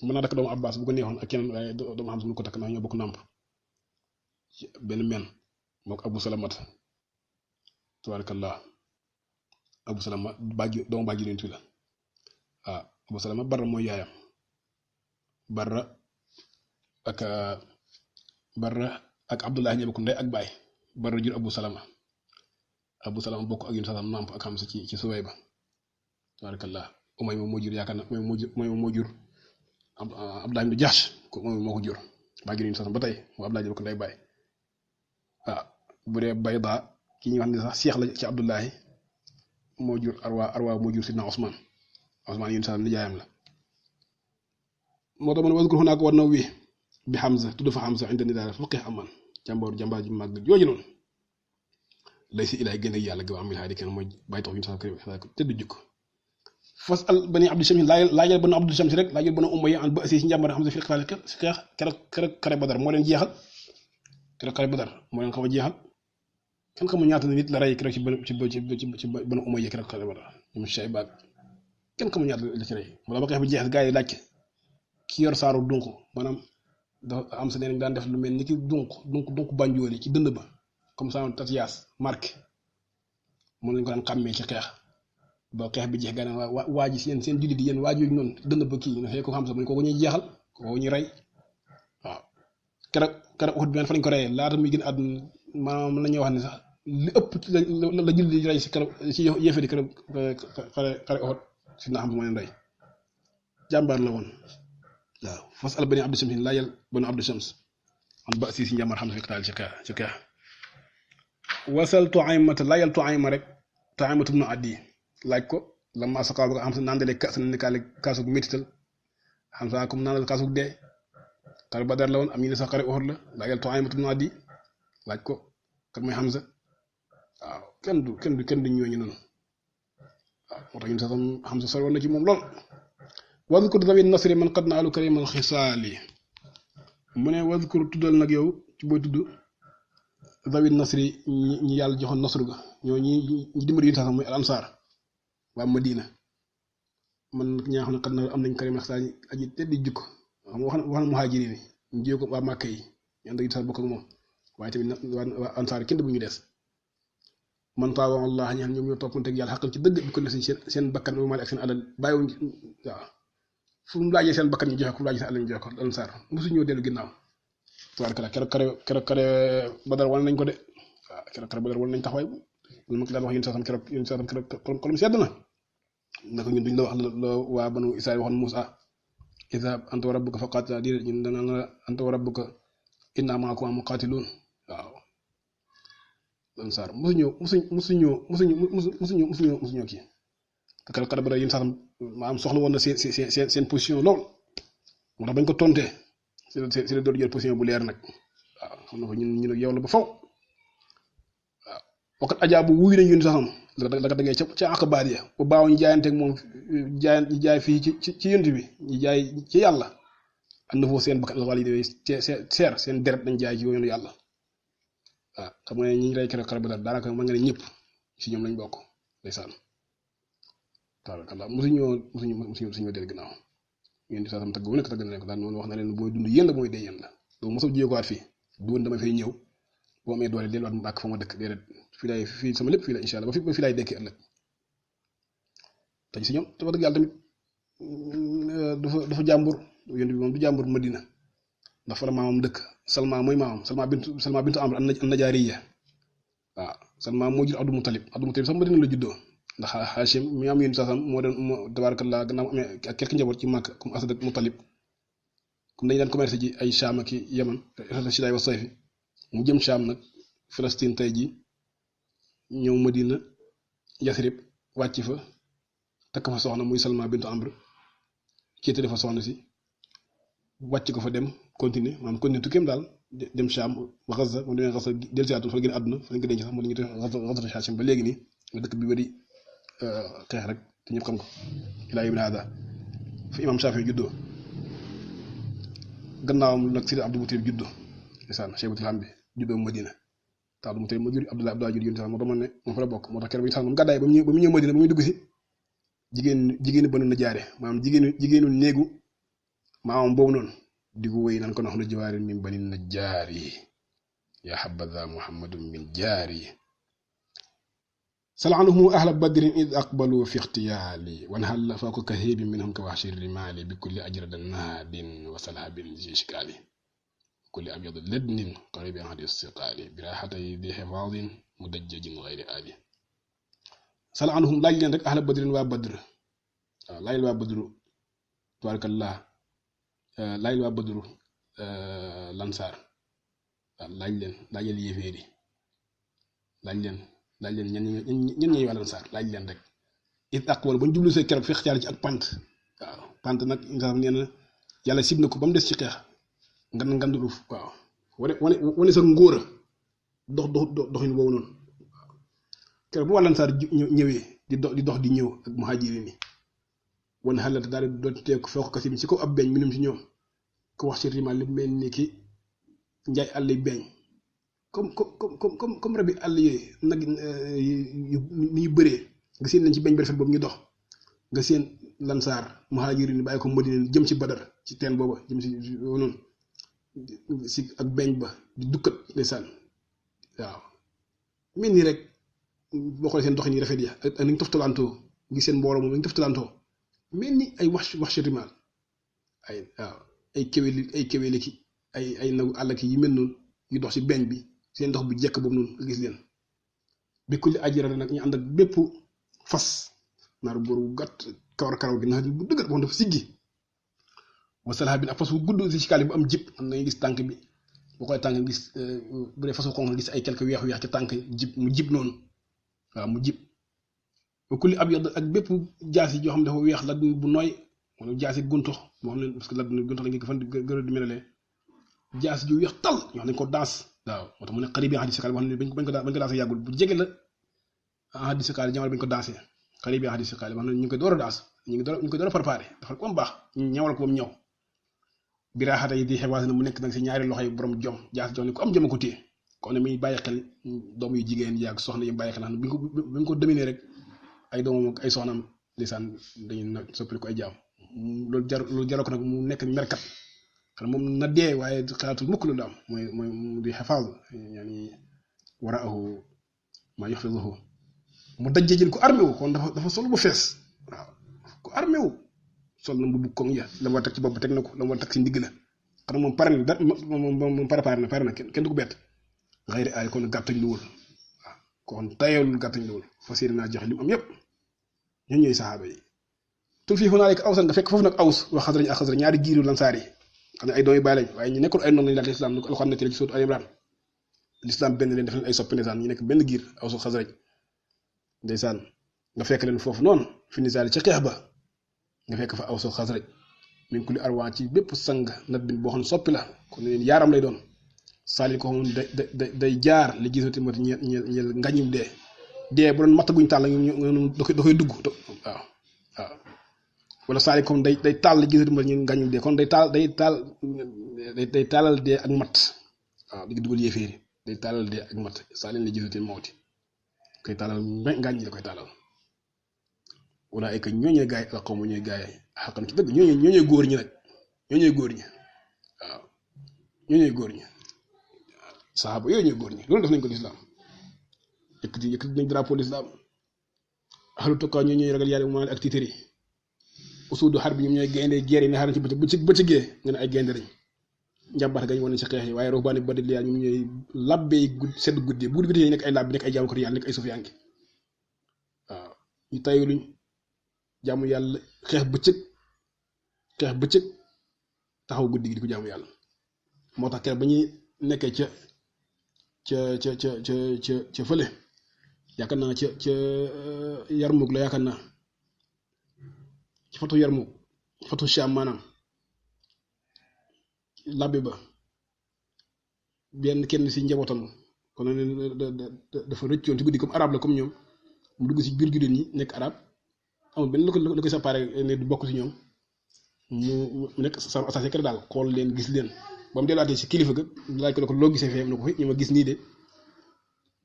Speaker 1: mën naa takk doomu Abbas bu ko neexoon ak keneen waaye doomu Hamza mënu ko takk ndax ñoo bokk nàmp benn men moo ko Abu Salamat tabarakallah Abu Salama doomu bàjji yonent bi la waaw Abu Salama Barra mooy yaayam Barra ak Abdullah ñoo bokk ndey ak baay Barra jur Abu Salama bokk ak yun sax nàmp ak Hamza ci suway ba tabarakallah Umayma moo jur yaakaar na Umayma moo jur Abdullah ibn Jahsh ko Umayma moo ko jur baa gi sax ba tey moo Abdullah jël ko nday bàyyi waaw bu dee Bayda ki ñuy wax ne sax seex la ci Abdullahi moo jur Arwa moo jur Sidna Ousmane yéen sax nijaayam la moo tax ma ne waskur hunaa ko war na wi bi Hamza tudd fa Hamza indi ni daal faqih aman jàmbaar ju màgg jooju noonu lay si ilaay gën ak yàlla gëm amil haadi kenn mooy bàyyi tax yu sax kër tëdd jukko fas al bani Abdu Shams laajal bani Abdu Shams rek laajal bani Umayya an ba si njàmbaar Hamza fi xitaal si xeex keroog xare Badar moo leen jeexal keroog xare Badar moo leen xaw a jeexal kenn xamul ñaata nit la rey keroog ci bani Umayya keroog xare Badar ñoom Shayba kenn xamul ñaata la ci rey moo ba xeex bi jeex gaa yi laaj ki yor saaru dunq maanaam dafa am sa neen daan def lu mel ni ki dunq banjooli ci dënd ba comme ça tatiyaas marque moom lañ ko daan xàmmee ci xeex ba xeex bi jeex gaa ne waa ji seen jullit yi yéen waa jooju noonu dënd ba kii ne ko xam sa mu ko ñuy jeexal ko ñuy rey waaw keroog Uhud bi fa lañ ko reyee laata muy gën àdduna maanaam la ñuy wax ne sax li ëpp la jullit di rey si keroog ci yéefari keroog xare Uhud si na xam sa moo leen rey jàmbaar la woon waaw fas al bani Abdu Shams laajal bani Abdu Shams an ba si njàmbaar xam sa fi taal ci xeex wasal Tuaymata laajal Tuayma rek Tuaymatu ibnu Adi laaj ko lamma saqaa ba xam sa naandalee kaas na nikaale kaasug métital xam sa comme naandal kaasug dee xare Badar la woon am ñu ne sax xare Uhud la laajal Tuaymatu ibnu Adi laaj ko kan mooy Hamza waaw kenn du ñooñu noonu waaw moo tax ñun sax Hamza sori woon na ci moom lool wadkur dawi nasri man qad naalu karimal xisaali mu ne wadkur tuddal nag yow ci booy tudd dawi nasri ñi yàlla joxoon nasru ga ñoo ñi dimbali yu sax muy al ansaar waa Madina man nag ñaa xam ne qad naalu am nañ karimal xisaali aji teddi jukko xam nga wax na muhaajiriin yi ñu jéego ko waa Màkka yi ñu ànd ak sax bokk ak moom waaye tamit waa ansaar kenn bu ñu des man taawa Allah ñi xam ñoom ñoo toppanteeg yàlla xaqal ci dëgg bi ko ne seen bakkan bu maale ak seen alal bàyyiwuñ waaw fu mu laajee seen bakkan ñu joxe ko fu mu laajee seen alal ñu joxe ko ansaar mosu ñoo dellu ginnaaw tubaarkalla keroog xare Badar wan nañ ko de waaw keroog xare Badar wan nañ taxawaay lu ma ko daan wax yéen sax keroog xolam sedd na naka ñun duñ la wax la waa banu Israayil waxoon Muusa izhab anta wa rabbuka faqaatilaa di ñun dana la anta wa rabbuka innaa ma'akumaa muqaatiluun waaw ansaar mosuñoo kii te keroog xare Badar yéen sax maanaam soxla woon na seen position lool moo tax bañ ko tontee si la doon jël position bu leer nag waaw xam na ko ñun ak yow la ba faw waaw wakkat ajaa bu wuyu nañ yéen saxam la ko dangay ca Aqabaat ya bu baaw ñu jaayanteeg moom jaay fii ci yënt bi ñu jaay ci yàlla am na foofu seen bakkan wàll yi seer seen deret dañ jaay ci yoonu yàlla waaw xam nga ne ñi rey keroog xare Badar daanaka mën nga ne ñëpp si ñoom lañ bokk ndeysaan tabaarkalla mosuñoo del ginnaaw ngeen di sax tagg bu nekk tagg na leen ko daan noonu wax na leen booy dund yéen la mooy dee yéen la donc mosoo jéegowaat fii du woon dama fay ñëw boo amee doole delluwaat mbàkk fa ma dëkk déedéet fii sama lépp fii la incha allah ba fii laay dekki ëllëg te si ñoom te wax dëgg yàlla tamit dafa jàmbur yéen bi moom du jàmbur Madina ndax fa la maamam dëkk Salma mooy maamam Salma bintu Amr an Najaariya waaw Salma moo jur Abdul Mutalib sax Madina la juddoo ndax Hachim mi am yéen saasam moo doon tabarakallah gannaaw amee ak quelque njaboot ci Màkk comme Asad ak Mutalib comme dañu daan commerce ji ay Cham ak Yaman sidaay wa sayfi mu jëm Cham nag Palestine tey ji ñëw Madina Yasrib wàcc fa takk fa soxna muy Salma bintu Amr kéete dafa soxna si wàcc ko fa dem continuer maanaam continuer tukkeem daal dem Cham ba Gaza moom demee Gaza del siaatu fa la gën àdduna fa lañ ko denc sax moo dañuy def Gaza Hachim ba léegi nii nga dëkk bi bari xeex rek te ñëpp xam ko ilaa yawmina haadaa fa imam Shaafi juddoo gannaawam nag Sidi Abdul Mutalib juddoo ndeysaan Cheybatul Hamdi juddoo Madina te Abdul Mutalib moo jur Abdullah jur yónni sax moo tax man ne moom fa la bokk moo tax keroog bi sax moom gàddaay ba mu ñëw Madina ba muy dugg si jigéenu Banu Najaar maanaam jigéenu néegu maamam boobu noonu di ko wéy nan ko nax lu jawaarin min Bani Najaar yaa habadha Muhammadun min jaari سلعنهم أهل بدر إذ أقبلوا في اغتيالي وانهل فوق كهيب منهم كوحش الرمال بكل أجرد ناد وسلهب الجيشكالي كل أبيض لدن قريب عن السقال براحتي ذي حفاظ مدجج غير آلي سلعنهم لا يلين أهل بدر وبدر waaw laajal waa Badru tabarakallah laajal waa Badru lansaar waaw laajal yéeféer yi laaj leen ñen ñooy waa lansaar laaj leen rek it aqwal ba ñu jublu see keroog feex caale ci ak pant waaw pant nag nga xam nee na yàlla sib na ko ba mu des ci xeex ngandulu waaw wane sa ngóora doxin boobu noonu keroog bu waa lansaar ñëwee di dox di ñëw ak muhajirin yi wan xalata daal di doon teeku foo ko kasim ci kaw ab beñ minum ci ñoom ko wax ci rimal li mel ni ki njaay àll yi beñ comme rabi àll yooyu nag ni ñu bëree nga seen leen ci beñ bi rafet boobu ñu dox nga seen lansaar muhajirin bàyyi ko Madina jëm ci Badar ci teen booba jëm si noonu si ak beñ ba di dukkat ndeysaan waaw mel nii rek boo xoolee seen doxin yi rafet ya ak ni ñu toftalantoo ngi seen mbooloo moom ni ñu toftalantoo mel ni ay wax rimal ay waaw ay kéwéli ki ay nagu àll ki yi mel noonu yu dox ci beñ bi seen dox bu jekk boobu noonu nga gis leen bi kulli ajira nag ñu ànd ak bépp fas naaru góor bu gàtt karaw gi nax bu dëgër boo xam dafa siggi wasalaha bi ak fas bu gudd si ci kaali bu am jib am na nga gis tànk bi boo xoolee tànk gis bu dee façon xonq gis ay quelques weex ca tànk jib mu jib noonu waaw mu jib ba kulli ab yad ak bépp jaasi joo xam ne dafa weex la bu nooy wala jaasi guntox moo xam ne parce que la guntox lañ ko fan gën a di melalee jaasi ju weex tal ñoo xam ne ko daas waaw moo tax mu ne xarit bi hadis kaal boo xam ne bañ ko daasee yàggul bu jege la hadis kaal jamono bañ ko daasee xarit bi hadis kaal boo xam ne ñu ngi koy door a daas ñu ngi koy door a préparé dafa ko am baax ñu ñawal ko ba mu ñëw biraaxata yi di xewaas na mu nekk nag si ñaari loxo yi borom jom jaas jox ne ku am jom ko téye kon ne muy bàyyi xel doom yu jigéen yaag soxna yi bàyyi xel xam ne bi nga ko dominé rek ay doomam ak ay soxnaam lisaan dañuy na soppali ko ay jaam loolu jaroo ko nag mu nekk merkat xam moom na dee waaye xalaatul mukk lu am mooy di xafaal yaani waraahu maa yuxfiduhu mu dajjee jël ko armé wu kon dafa sol bu fees waaw ko armé wu sol na mbubb koŋ ya la war a teg ci bopp teg na ko la war a teg si ndigg la xam moom pare na moom pare na kenn du ko bett xëyri aay kon gàttañ lu wul waaw kon tayewul gàttañ lu wul fas yéene naa joxe li mu am yépp ñoo ñooy saxaaba yi tul fii naa lekk awsan nga fekk foofu nag aws wax xasrañ ak xasrañ ñaari giiru lansaar yi xam ne ay doomi baay lañ waaye ñu nekkul ay noonu lañ daal lislaam lu ko alxam ne ci sóotu Al Imran lislaam benn leen def leen ay soppi ndeysaan ñu nekk benn giir aws ak xasrañ ndeysaan nga fekk leen foofu noonu fi nisaali ci xeex ba nga fekk fa aws ak xasrañ min kulli arwaa ci bépp sang nat bin boo xam ne soppi la kon leen yaaram lay doon saali ko xam day jaar li gisati mat ñeel ngañum dee bu doon matt guñ tàll da koy dugg waaw wala saali comme day taal li gisati mat ñeel ngañum dee kon day taalal dee ak matt waaw di dugal yéeféeri day taalal dee ak matt saali li gisati mawti koy taalal ngañ la koy taalal wala ay ka ñooñee gaay ak xaw ma ñooy gaay xaqan ci dëgg ñooñee góor ñi nag ñooñee góor ñi waaw ñooñee góor ñi saxaaba yooyu ñooy góor ñi loolu def nañ ko lislaam yëkkati nañ drapeau lislaam ahlu tokka ñoo ñooy ragal yàlla mu ak tiitari usuudu xar bi ñoom ñooy gaynde geer yi ne xaaral ci bëccëgee nga ne ay gaynde lañ njàmbaar gañ wane ci xeex yi waaye roxbaani ba di ñoom ñooy labbey sedd guddi bu guddi yi nekk ay labbi nekk ay jaamu ko yàlla nekk ay sufiyanke waaw ñu tayuluñ jaamu yàlla xeex bëccëg taxaw guddi gi di ko jaamu yàlla moo tax keroog ba ñuy nekkee ca fële yaakaar naa ca Yarmuk la yaakaar naa ci fatu Yarmuk fatu Sham maanaam labbi ba benn kenn si njabootam kon ne dafa rëccoon ci guddi comme arabe la comme ñoom mu dugg si biir jullit ñi nekk arabe amul benn lu koy séparé ne du bokk si ñoom mu nekk sa attaché kër daal xool leen gis leen ba mu delluwaatee si kilifa ga laaj ko ne ko loo gisee fee na ko ñu ma gis nii de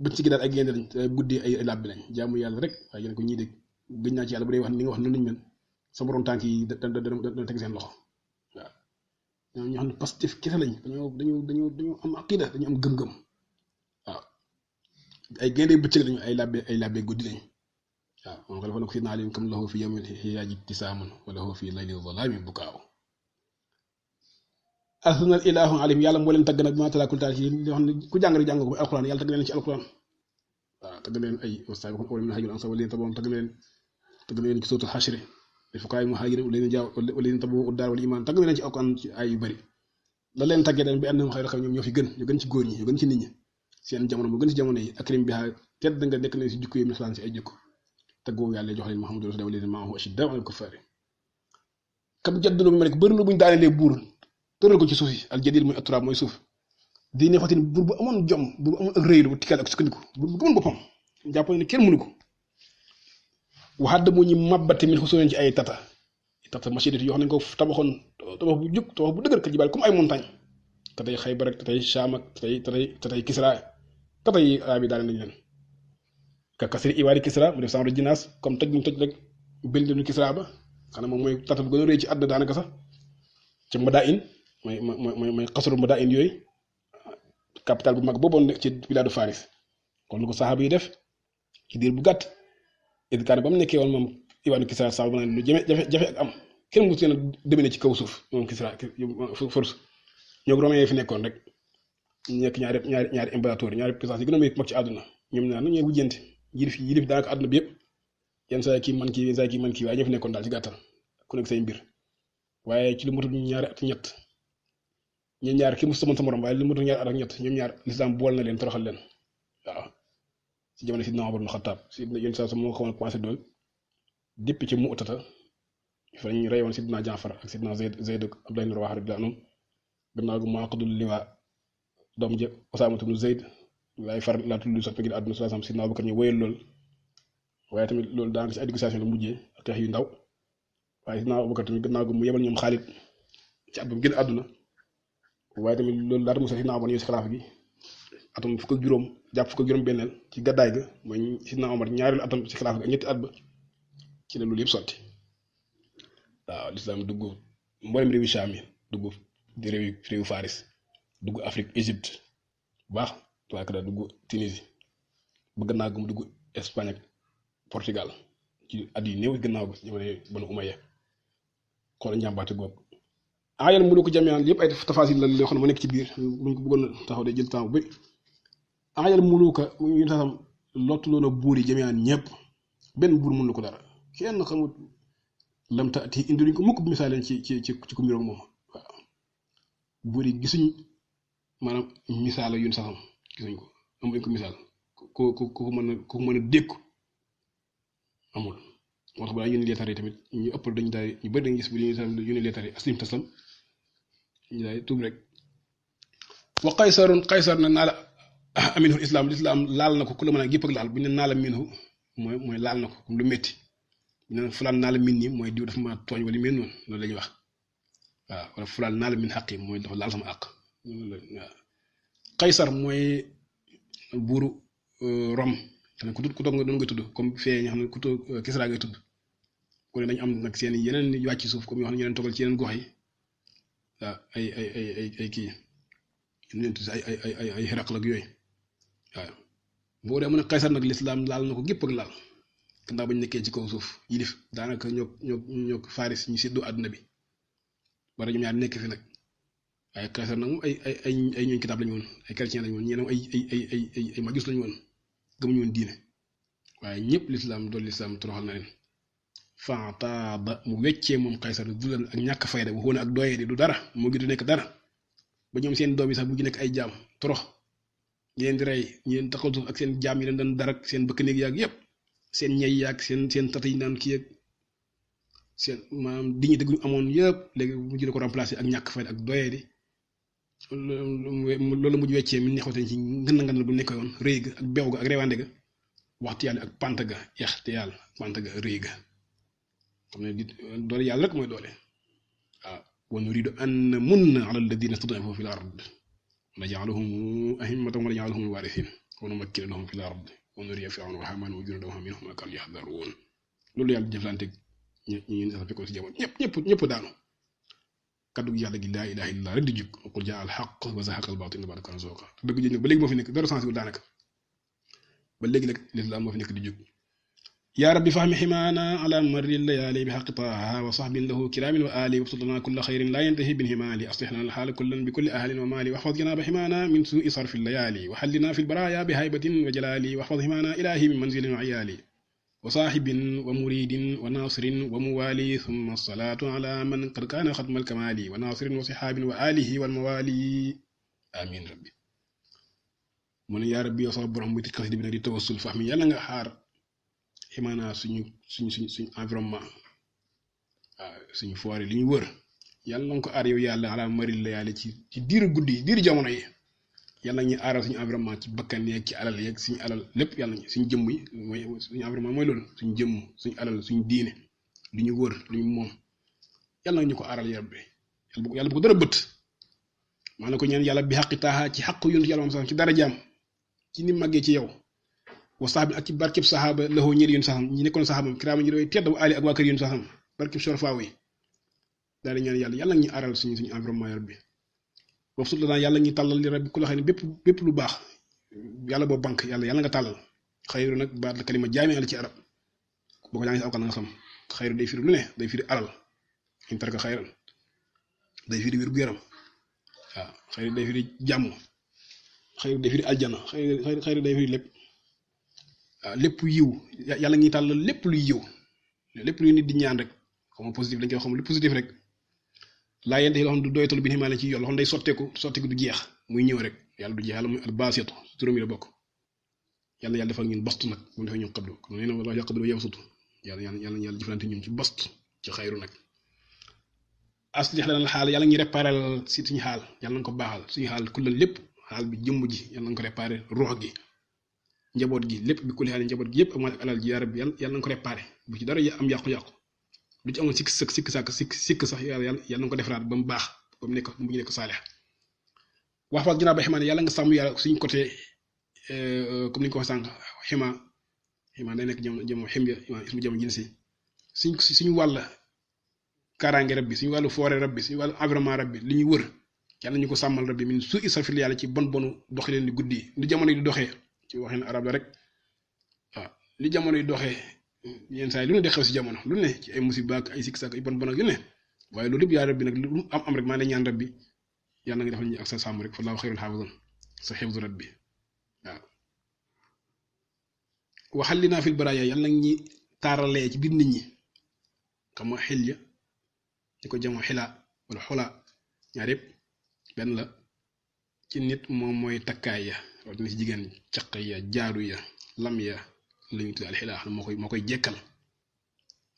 Speaker 1: bëgg ci gi daal ay génne lañ guddee ay làbbi lañ jaamu yàlla rek waaye yéen ko ñii de gëj naa ci yàlla bu dee wax ni nga wax noonu lañ mel sa borom tànk yi dana teg seen loxo waaw ñoom ñoo xam ne Pastef kese lañ dañoo am aqida dañu am gëm-gëm waaw ay génne bëccëg lañu ay làbbe guddi lañ waaw moom ko dafa ne ko si naa leen comme lahu fi yawmin hiyaaji ibtisaamun wa lahu fi layli zalaami bukaaw asnal ilaahu alim yàlla moo leen tagg nag ma talaakul taal ci li xam ne ku jàng rek jàng ko alquran yàlla tagg leen ci alquran waaw tagg leen ay wasaay ko wala min hajul ansa wala taboon tagg leen ci suratul xashri il faut que ay muhajirin wala leen tabu uddaar wala iman tagg leen ci alquran ci ay yu bari la leen tàggee dañ bi annahum xayru xawmin ñoom ñoo fi gën ñu gën ci góor ñi ñu gën ci nit ñi seen jamono moo gën ci jamono yi akrim biha tedd nga nekk na si jikko yi lislam si ay jikko taggoo yàlla jox leen Muhammadu rasul wala maahu ashiddaa'u alal kuffaari kam jaddulu mu nekk bëri na buñ daanelee buur tëral ko ci suuf yi al jadid mooy aturaab mooy suuf di neexatin buur bu amoon jom buur bu amoon ak rëy bu tikkaal ak sukkandiku buur bu gëmoon boppam jàpp ne kenn mënu ko waxaat mu ñu màbbate min xusuuleen ci ay tata machidati yoo xam ne ko tabaxoon tabax bu jub tabax bu dëgër ka jibaal comme ay montagne tatay Xaybar ak tatay Shaam ak tatay Kisra tatay araab yi daal nañ leen ka kasri iwaari Kisra mu def genre jinaas comme toj ñu toj rek bindinu Kisra ba xanaa moom mooy tata bu gën a rëy ci àdduna daanaka sax ca Madain mooy xasru Madain yooyu capital bu mag booboon nekk ci bilaadu Faris kon lu ko saxaaba yi def ci diir bu gàtt idkaar ba mu nekkee woon moom iwaanu Kisra sax ba naan lu jafe ak am kenn mu seen a demee ci kaw suuf moom Kisra force ñoo romain yi fi nekkoon rek nekk ñaari impérateur ñaari puissance yi gën a mag ci àdduna ñoom ñaar ñooy wujjante yilif daanaka àdduna bi yëpp yenn saa kii man kii yenn saa kii man kii waaye ñoo fi nekkoon daal ci gàttal ku nekk say mbir waaye ci lu matul ñaari at ñett ñoom ñaar ki mu sama sa morom waaye lu matul ñaari at ak ñett ñoom ñaar lislaam bool na leen toroxal leen waaw ci jamono Sidna Umar ibn Xattaab si yenn saa su moo xamoon commencé dool depuis ci Mu'tata fa ñu reyoon Sidna Jaafar ak Sidna Zayd ak Abdullah ibn Rawaha radiyallahu anhum gannaaw gu mu aqdul liwaa doom ja Usaamatu ibn Zayd laay far laa tudd sax ngir àdduna sallallahu alayhi wasallam Sidna Abubakar ñu wéyal lool waaye tamit loolu daanaka ci ay négociation la mujjee ak xeex yu ndaw waaye Sidna Abubakar tamit gannaaw gu mu yebal ñoom Xaalid ci at ba mu génn àdduna waaye tamit loolu laata Musaa Sidna Omar ñëw si xilaafa gi atum fukk ak juróom jàpp fukk ak juróom benneel ci gàddaay ga mooy Sidna Omar ñaareelu atam ci xilaafa gi ak ñetti at ba ci la loolu yëpp sotti waaw lislaam dugg mboolem réewi Shaam yi dugg di réewi Faris dugg Afrique Égypte bu baax waaye ka dugg Tunisie ba gannaaw gu mu dugg Espagne ak Portugal ci at yi néew gannaaw ba jamono Banu Umayya xool njàmbaate googu ayal mënu ko jamiyaan yëpp ay tafasil la loo xam ne moo nekk ci biir buñ ko bëggoon taxaw de jël temps bu bëri ayal mënu ko ñu taxam lottuloon a buur yi jamiyaan ñëpp benn buur mënu ko dara kenn xamut lam taati indi luñ ko mukk bu misaaleen ci ku mbiroog moom waaw buur yi gisuñ maanaam misaala yun saxam gisuñ ko amuñ ko misaal ku mën a dékku amul moo tax balaa yónni leetar yi tamit ñu ëppal dañu daal ñu bëri dañu gis bu ñu yónni leetar yi aslim taslam ñu daal tuub rek wa qaysar na naa la aminhu islam lislaam laal na ko ku la mën a gépp ak laal bu ñu ne naa la minhu mooy laal na ko comme lu métti bu ñu ne fulaan naa la min nii mooy diw dafa ma tooñ wala mel noonu loolu la ñuy wax waaw wala fulaan naa la min xaq yi mooy dafa laal sama àq waaw qaysar mooy buuru Rome tamit ku toog nga doon nga tudd comme fee nga xam ne ku toog Kisra ngay tudd ku ne dañu am nag seen yeneen wàcc suuf comme yoo xam ne ñu leen toggal ci yeneen gox yi waaw ay kii ñu leen tudd ay xiraq ak yooyu waaw boo dee mu ne Qaysar nag lislaam laal na ko gépp ak laal gannaaw bañ nekkee ci kaw suuf yilif daanaka ñoo Faris ñu séddoo àdduna bi bara ñoom ñaar nekk fi nag waaye Qaysar nag moom ay ñooñ kitaab lañu woon ay chrétien lañu woon ñeneen ay majus lañu woon gëmuñu woon diine waaye ñëpp lislaam doon lislaam toroxal na leen fataaba mu weccee moom Qaysar dulan ak ñàkk fayda waxoon ak doyee di du dara moo gi du nekk dara ba ñoom seen doom yi sax bu ñu nekk ay jaam torox ñi leen di rey ñi leen taxaw suuf ak seen jaam yi leen doon dara ak seen bëkk néeg yaag yëpp seen ñay yaag seen tata yi naan kii ak seen maanaam dignité gu ñu amoon yëpp léegi mu jël ko remplacer ak ñàkk fayda ak doyee di loolu mujj weccee mi neexoon ci ngën bu nekkoon rëy ga ak bew ga ak reewande ga waxtu yàlla ak pant ga yaxte yàlla pant ga rëy ga xam ne doole yàlla rek mooy doole waaw wa nuridu an namunna ala alladina istud'ifu fi l ard wa naj'alahum a'immatan wa naj'alahum warithin wa numakkina lahum fi l ard wa nuriya fir'awna wa haamana wa junudahuma minhum ma kanu yahdharun loolu yàlla jëflante ñi sax fekkoon si jamono ñëpp daanu kaddu gi yàlla gi laa ilaha illa rek di jug qul jaa al haqq wa zahaqa al batil inna al batila kana zahuqa dëgg ji ba léegi moo fi nekk dara sens wul daanaka ba léegi nag lislaam moo fi nekk di jug yaa rabbi fahmi ximaana ala marri layali bi xaqi taaha wa sahbin lahu kiraamin wa ali wabsut lana kulla xayrin laa yantahi bin himaali aslih lana alxaala kullan bi kulli ahlin wa maali waxfad janaaba ximaana min suui sarfi layali wa xallina fi lbaraya bi haybatin wa jalaali waxfad ximaana ilahi min manzilin wa iyaali wa saaxibin wa muridin wa nasirin wa muwali thumma salaatu ala man qad kaana xatmal kamali wa nasirin wa sixaabin wa alihi wal mawali amin rabbi mu ne yaa rabbi yow sama borom muy tëj xasida bi nag di tawassul fax mi yàlla nga xaar ximaana suñu environnement waaw suñu foire li ñu wër yàlla na nga ko aar yow yàlla ala maril la yàlla ci diiru guddi yi diiru jamono yi yàlla ñuy aaral suñu environnement ci bakkan yeeg ci alal yeeg suñu alal lépp yàlla ñu suñu jëmm yi mooy suñu environnement mooy loolu suñu jëmm suñu alal suñu diine li ñu wër li ñu moom yàlla ñu ko aaral yàlla bu ko dara bët maa na ko ñaan yàlla bi xaqi taaxa ci xaq yontu yàlla moom sax ci dara jaam ci ni màggee ci yow wa saxbi ak ci barkeb saxaaba laxoo ñeeri yoon saxam ñi nekkoon saxaabam kiraama ñi doy tedd wa ali ak waa kër yoon saxam barkeb sorfaaw yi daal di ñaan yàlla ñu aaral suñu environnement yàlla bi boobu sut la daan yàlla ñuy tàllal li rabbi ku la xam ne bépp lu baax yàlla boo banque yàlla nga tàllal xayru nag baat la kalima jaami al ci arab boo ko jàngee si alxuraan nga xam xayru day firi lu ne day firi alal in taraka xayran day firi wér gu yaram waaw xayru day firi jàmm xayru day firi aljana xayru day firi lépp waaw lépp yiw yàlla ñuy tàllal lépp luy yiw lépp luy nit di ñaan rek xam nga positif dañ koy xam lu positif rek laa yente yi loo xam du doytalu bi ximaale ci yoon loo xam day sotteeku du jeex muy ñëw rek yàlla du jeex yàlla muy albaasitu turam yi la bokk yàlla defal ñun bastu nag bu defee ñun xabdu kon nee na wala yaqabdu yow sutu yàlla jëflante ñun ci bast ci xayru nag aslix lanal xaal yàlla ñuy réparé si suñu xaal yàlla nañ ko baaxal suñu xaal kullal lépp xaal bi jëmm ji yàlla nañ ko réparé ruux gi njaboot gi lépp bi kulli xaal njaboot gi yëpp ak alal ji yaa rabbi yàlla nañ ko réparé bu ci dara am yàqu-yàqu lu ci amoon sikk sax yàlla na ko defaraat ba mu baax ba mu ñu nekk saalix wax fa ginnaaw ba ximaa ne yàlla nga sàmm yàlla suñ côté comme ni ñu ko wax sànq xima day nekk jëm ximya ismu jëm jinsi suñu wàll kaaraange rab bi suñu wàllu foore rab bi suñu wàllu environnement rab bi li ñuy wër yàlla ñu ko sàmmal rab bi min su isafil yàlla ci bonu doxi leen di guddi li jamono yi di doxee ci waxin arab la rek waaw li jamono yi doxee yenn saa yi lu ne de xew si jamono lu ne ci ay musiba ak ay sikk sak ay bon ak yu ne waaye loolu lépp yaa rabbi nag lu am rek maa ngi ñaan rabbi yàlla nga defal ñu ak sa sàmm rek fa laahu xayrul xaafizan sa xifdu rabbi waaw waxal li naa fil baraaya yàlla nag ñi taaralee ci biir nit ñi xam nga xil ya ñu ko jamoo xilaa wala xulaa ñaar yëpp benn la ci nit moom mooy takkaay ya rawatina ci jigéen caq ya jaadu ya lam ya la ñu tudd alxilaa moo koy jekkal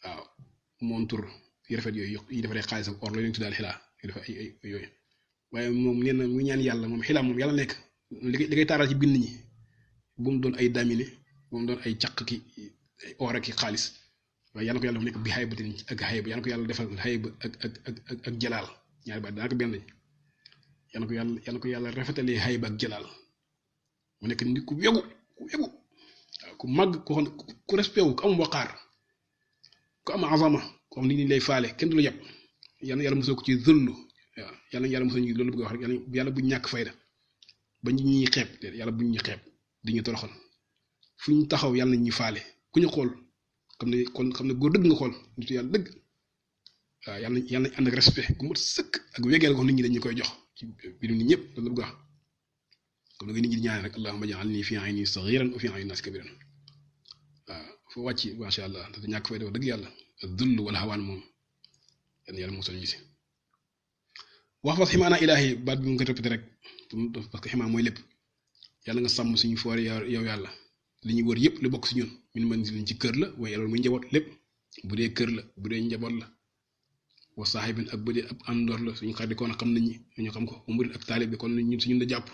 Speaker 1: waaw montur yu rafet yooyu yi defaree xaalis ak or la ñu tudd alxilaa yu defa ay yooyu waaye moom nee na mu ñaan yàlla moom xilaa moom yàlla nekk li koy taaral ci bind ñi bu mu doon ay damine bu mu doon ay caq ki ay or ak xaalis waaye yàlla ko yàlla dafa nekk bi xaybatin ak xayba yàlla ko yàlla defal xayba ak jalaal ñaari baat daanaka benn yàlla ko yàlla rafetalee xayba ak jalaal mu nekk nit ku wegu waaw ku màgg ko xam ku respect wu ku am waqaar ku am azama ko xam nit ñi lay faale kenn du la yàpp yàlla mosoo ko ci zëllu waaw yàlla mosoo ñu loolu bëgg wax rek yàlla buñ ñàkk fayda ba ñu ñuy xeeb yàlla buñ ñu xeeb di ñu toroxal fu ñu taxaw yàlla nañ ñu faale ku ñu xool xam ne góor dëgg nga xool nitu yàlla dëgg waaw yàlla nañ ànd ak respect ku mot sëkk ak wegeel ko nit ñi dañu koy jox ci biir nit ñëpp loolu la bëgg wax comme da ngay nit ñi di ñaan rek allahumma ja'alni fi ayni saghiran wa fi ayni nas kabiran waaw foo wàcc macha allah te ñàkk fay def dëgg yàlla dull wala xawaan moom yàlla musal ñu si wax fa ximaana ilaahi baat bi mu ko répété rek parce que ximaa mooy lépp yàlla nga sàmm suñu foore yow yàlla li ñu wër yëpp lu bokk si ñun min man si liñ ci kër la waaye loolu muy njaboot lépp bu dee kër la bu dee njaboot la wa saaxibin ak bu dee ab àndoor la suñu xarit kon xam nañ ñi ñu xam ko wa murid ak taalib bi kon ñun si ñun la jàpp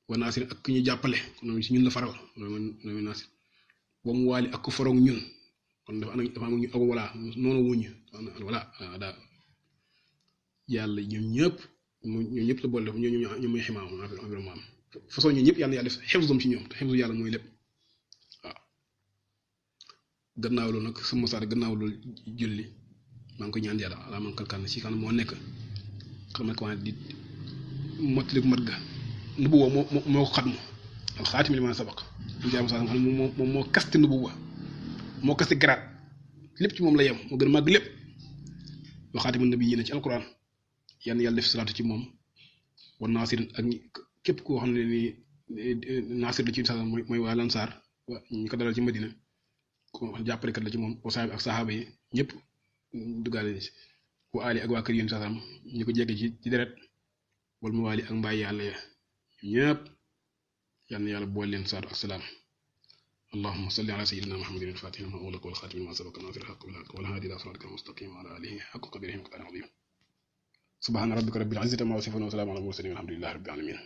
Speaker 1: wa naasir ak ki ñu jàppale kon si ñun la faral loolu naasir wa mu waali ak ko faroog ñun kon dafa am ñu ak wala noonu wuñu wala daa yàlla ñoom ñëpp la boole def ñoom mooy ximaa environnement am façon ñun ñëpp yàlla def xefsum ci ñoom te xefsu yàlla mooy lépp waaw gannaaw loolu nag sama saar gannaaw loolu julli maa ngi ko ñaan yàlla ala man kalkan si kan moo nekk xam ne comment di mottali mat ga nubuwa moo ko xatmu al xaatimi li ma sabaq ñu jaam saa xam ne moom moo kaste nubuwa moo kaste garaat lépp ci moom la yem moo gën a màgg lépp wa xaatimu nabiyyiina ci alquran yàlla def salaatu ci moom wa naasirin ak képp koo xam ne ni naasir la ci sa mooy waa lansaar ñu ko dalal ci madina ko jàppalekat la ci moom wasaabi ak saxaaba yi ñëpp duggaale ci wa ali ak waa kër yéen sasam ñu ko jéggi ci deret wal mu waali ak mbaay yàlla ya ñëpp yal na yàlla boole leen saatu ak salaam allahumma salli ala sayyidina muhammadin al-fatih lima ughliqa wal khatim lima sabaqa nasir al-haqq bil haqq wal hadi ila siratika al-mustaqim wa ala alihi haqqa qadrihi wa miqdarihi al-azim subhana rabbika rabbil izzati amma yasifun wa salamun ala al-mursalin walhamdulillahi rabbil alamin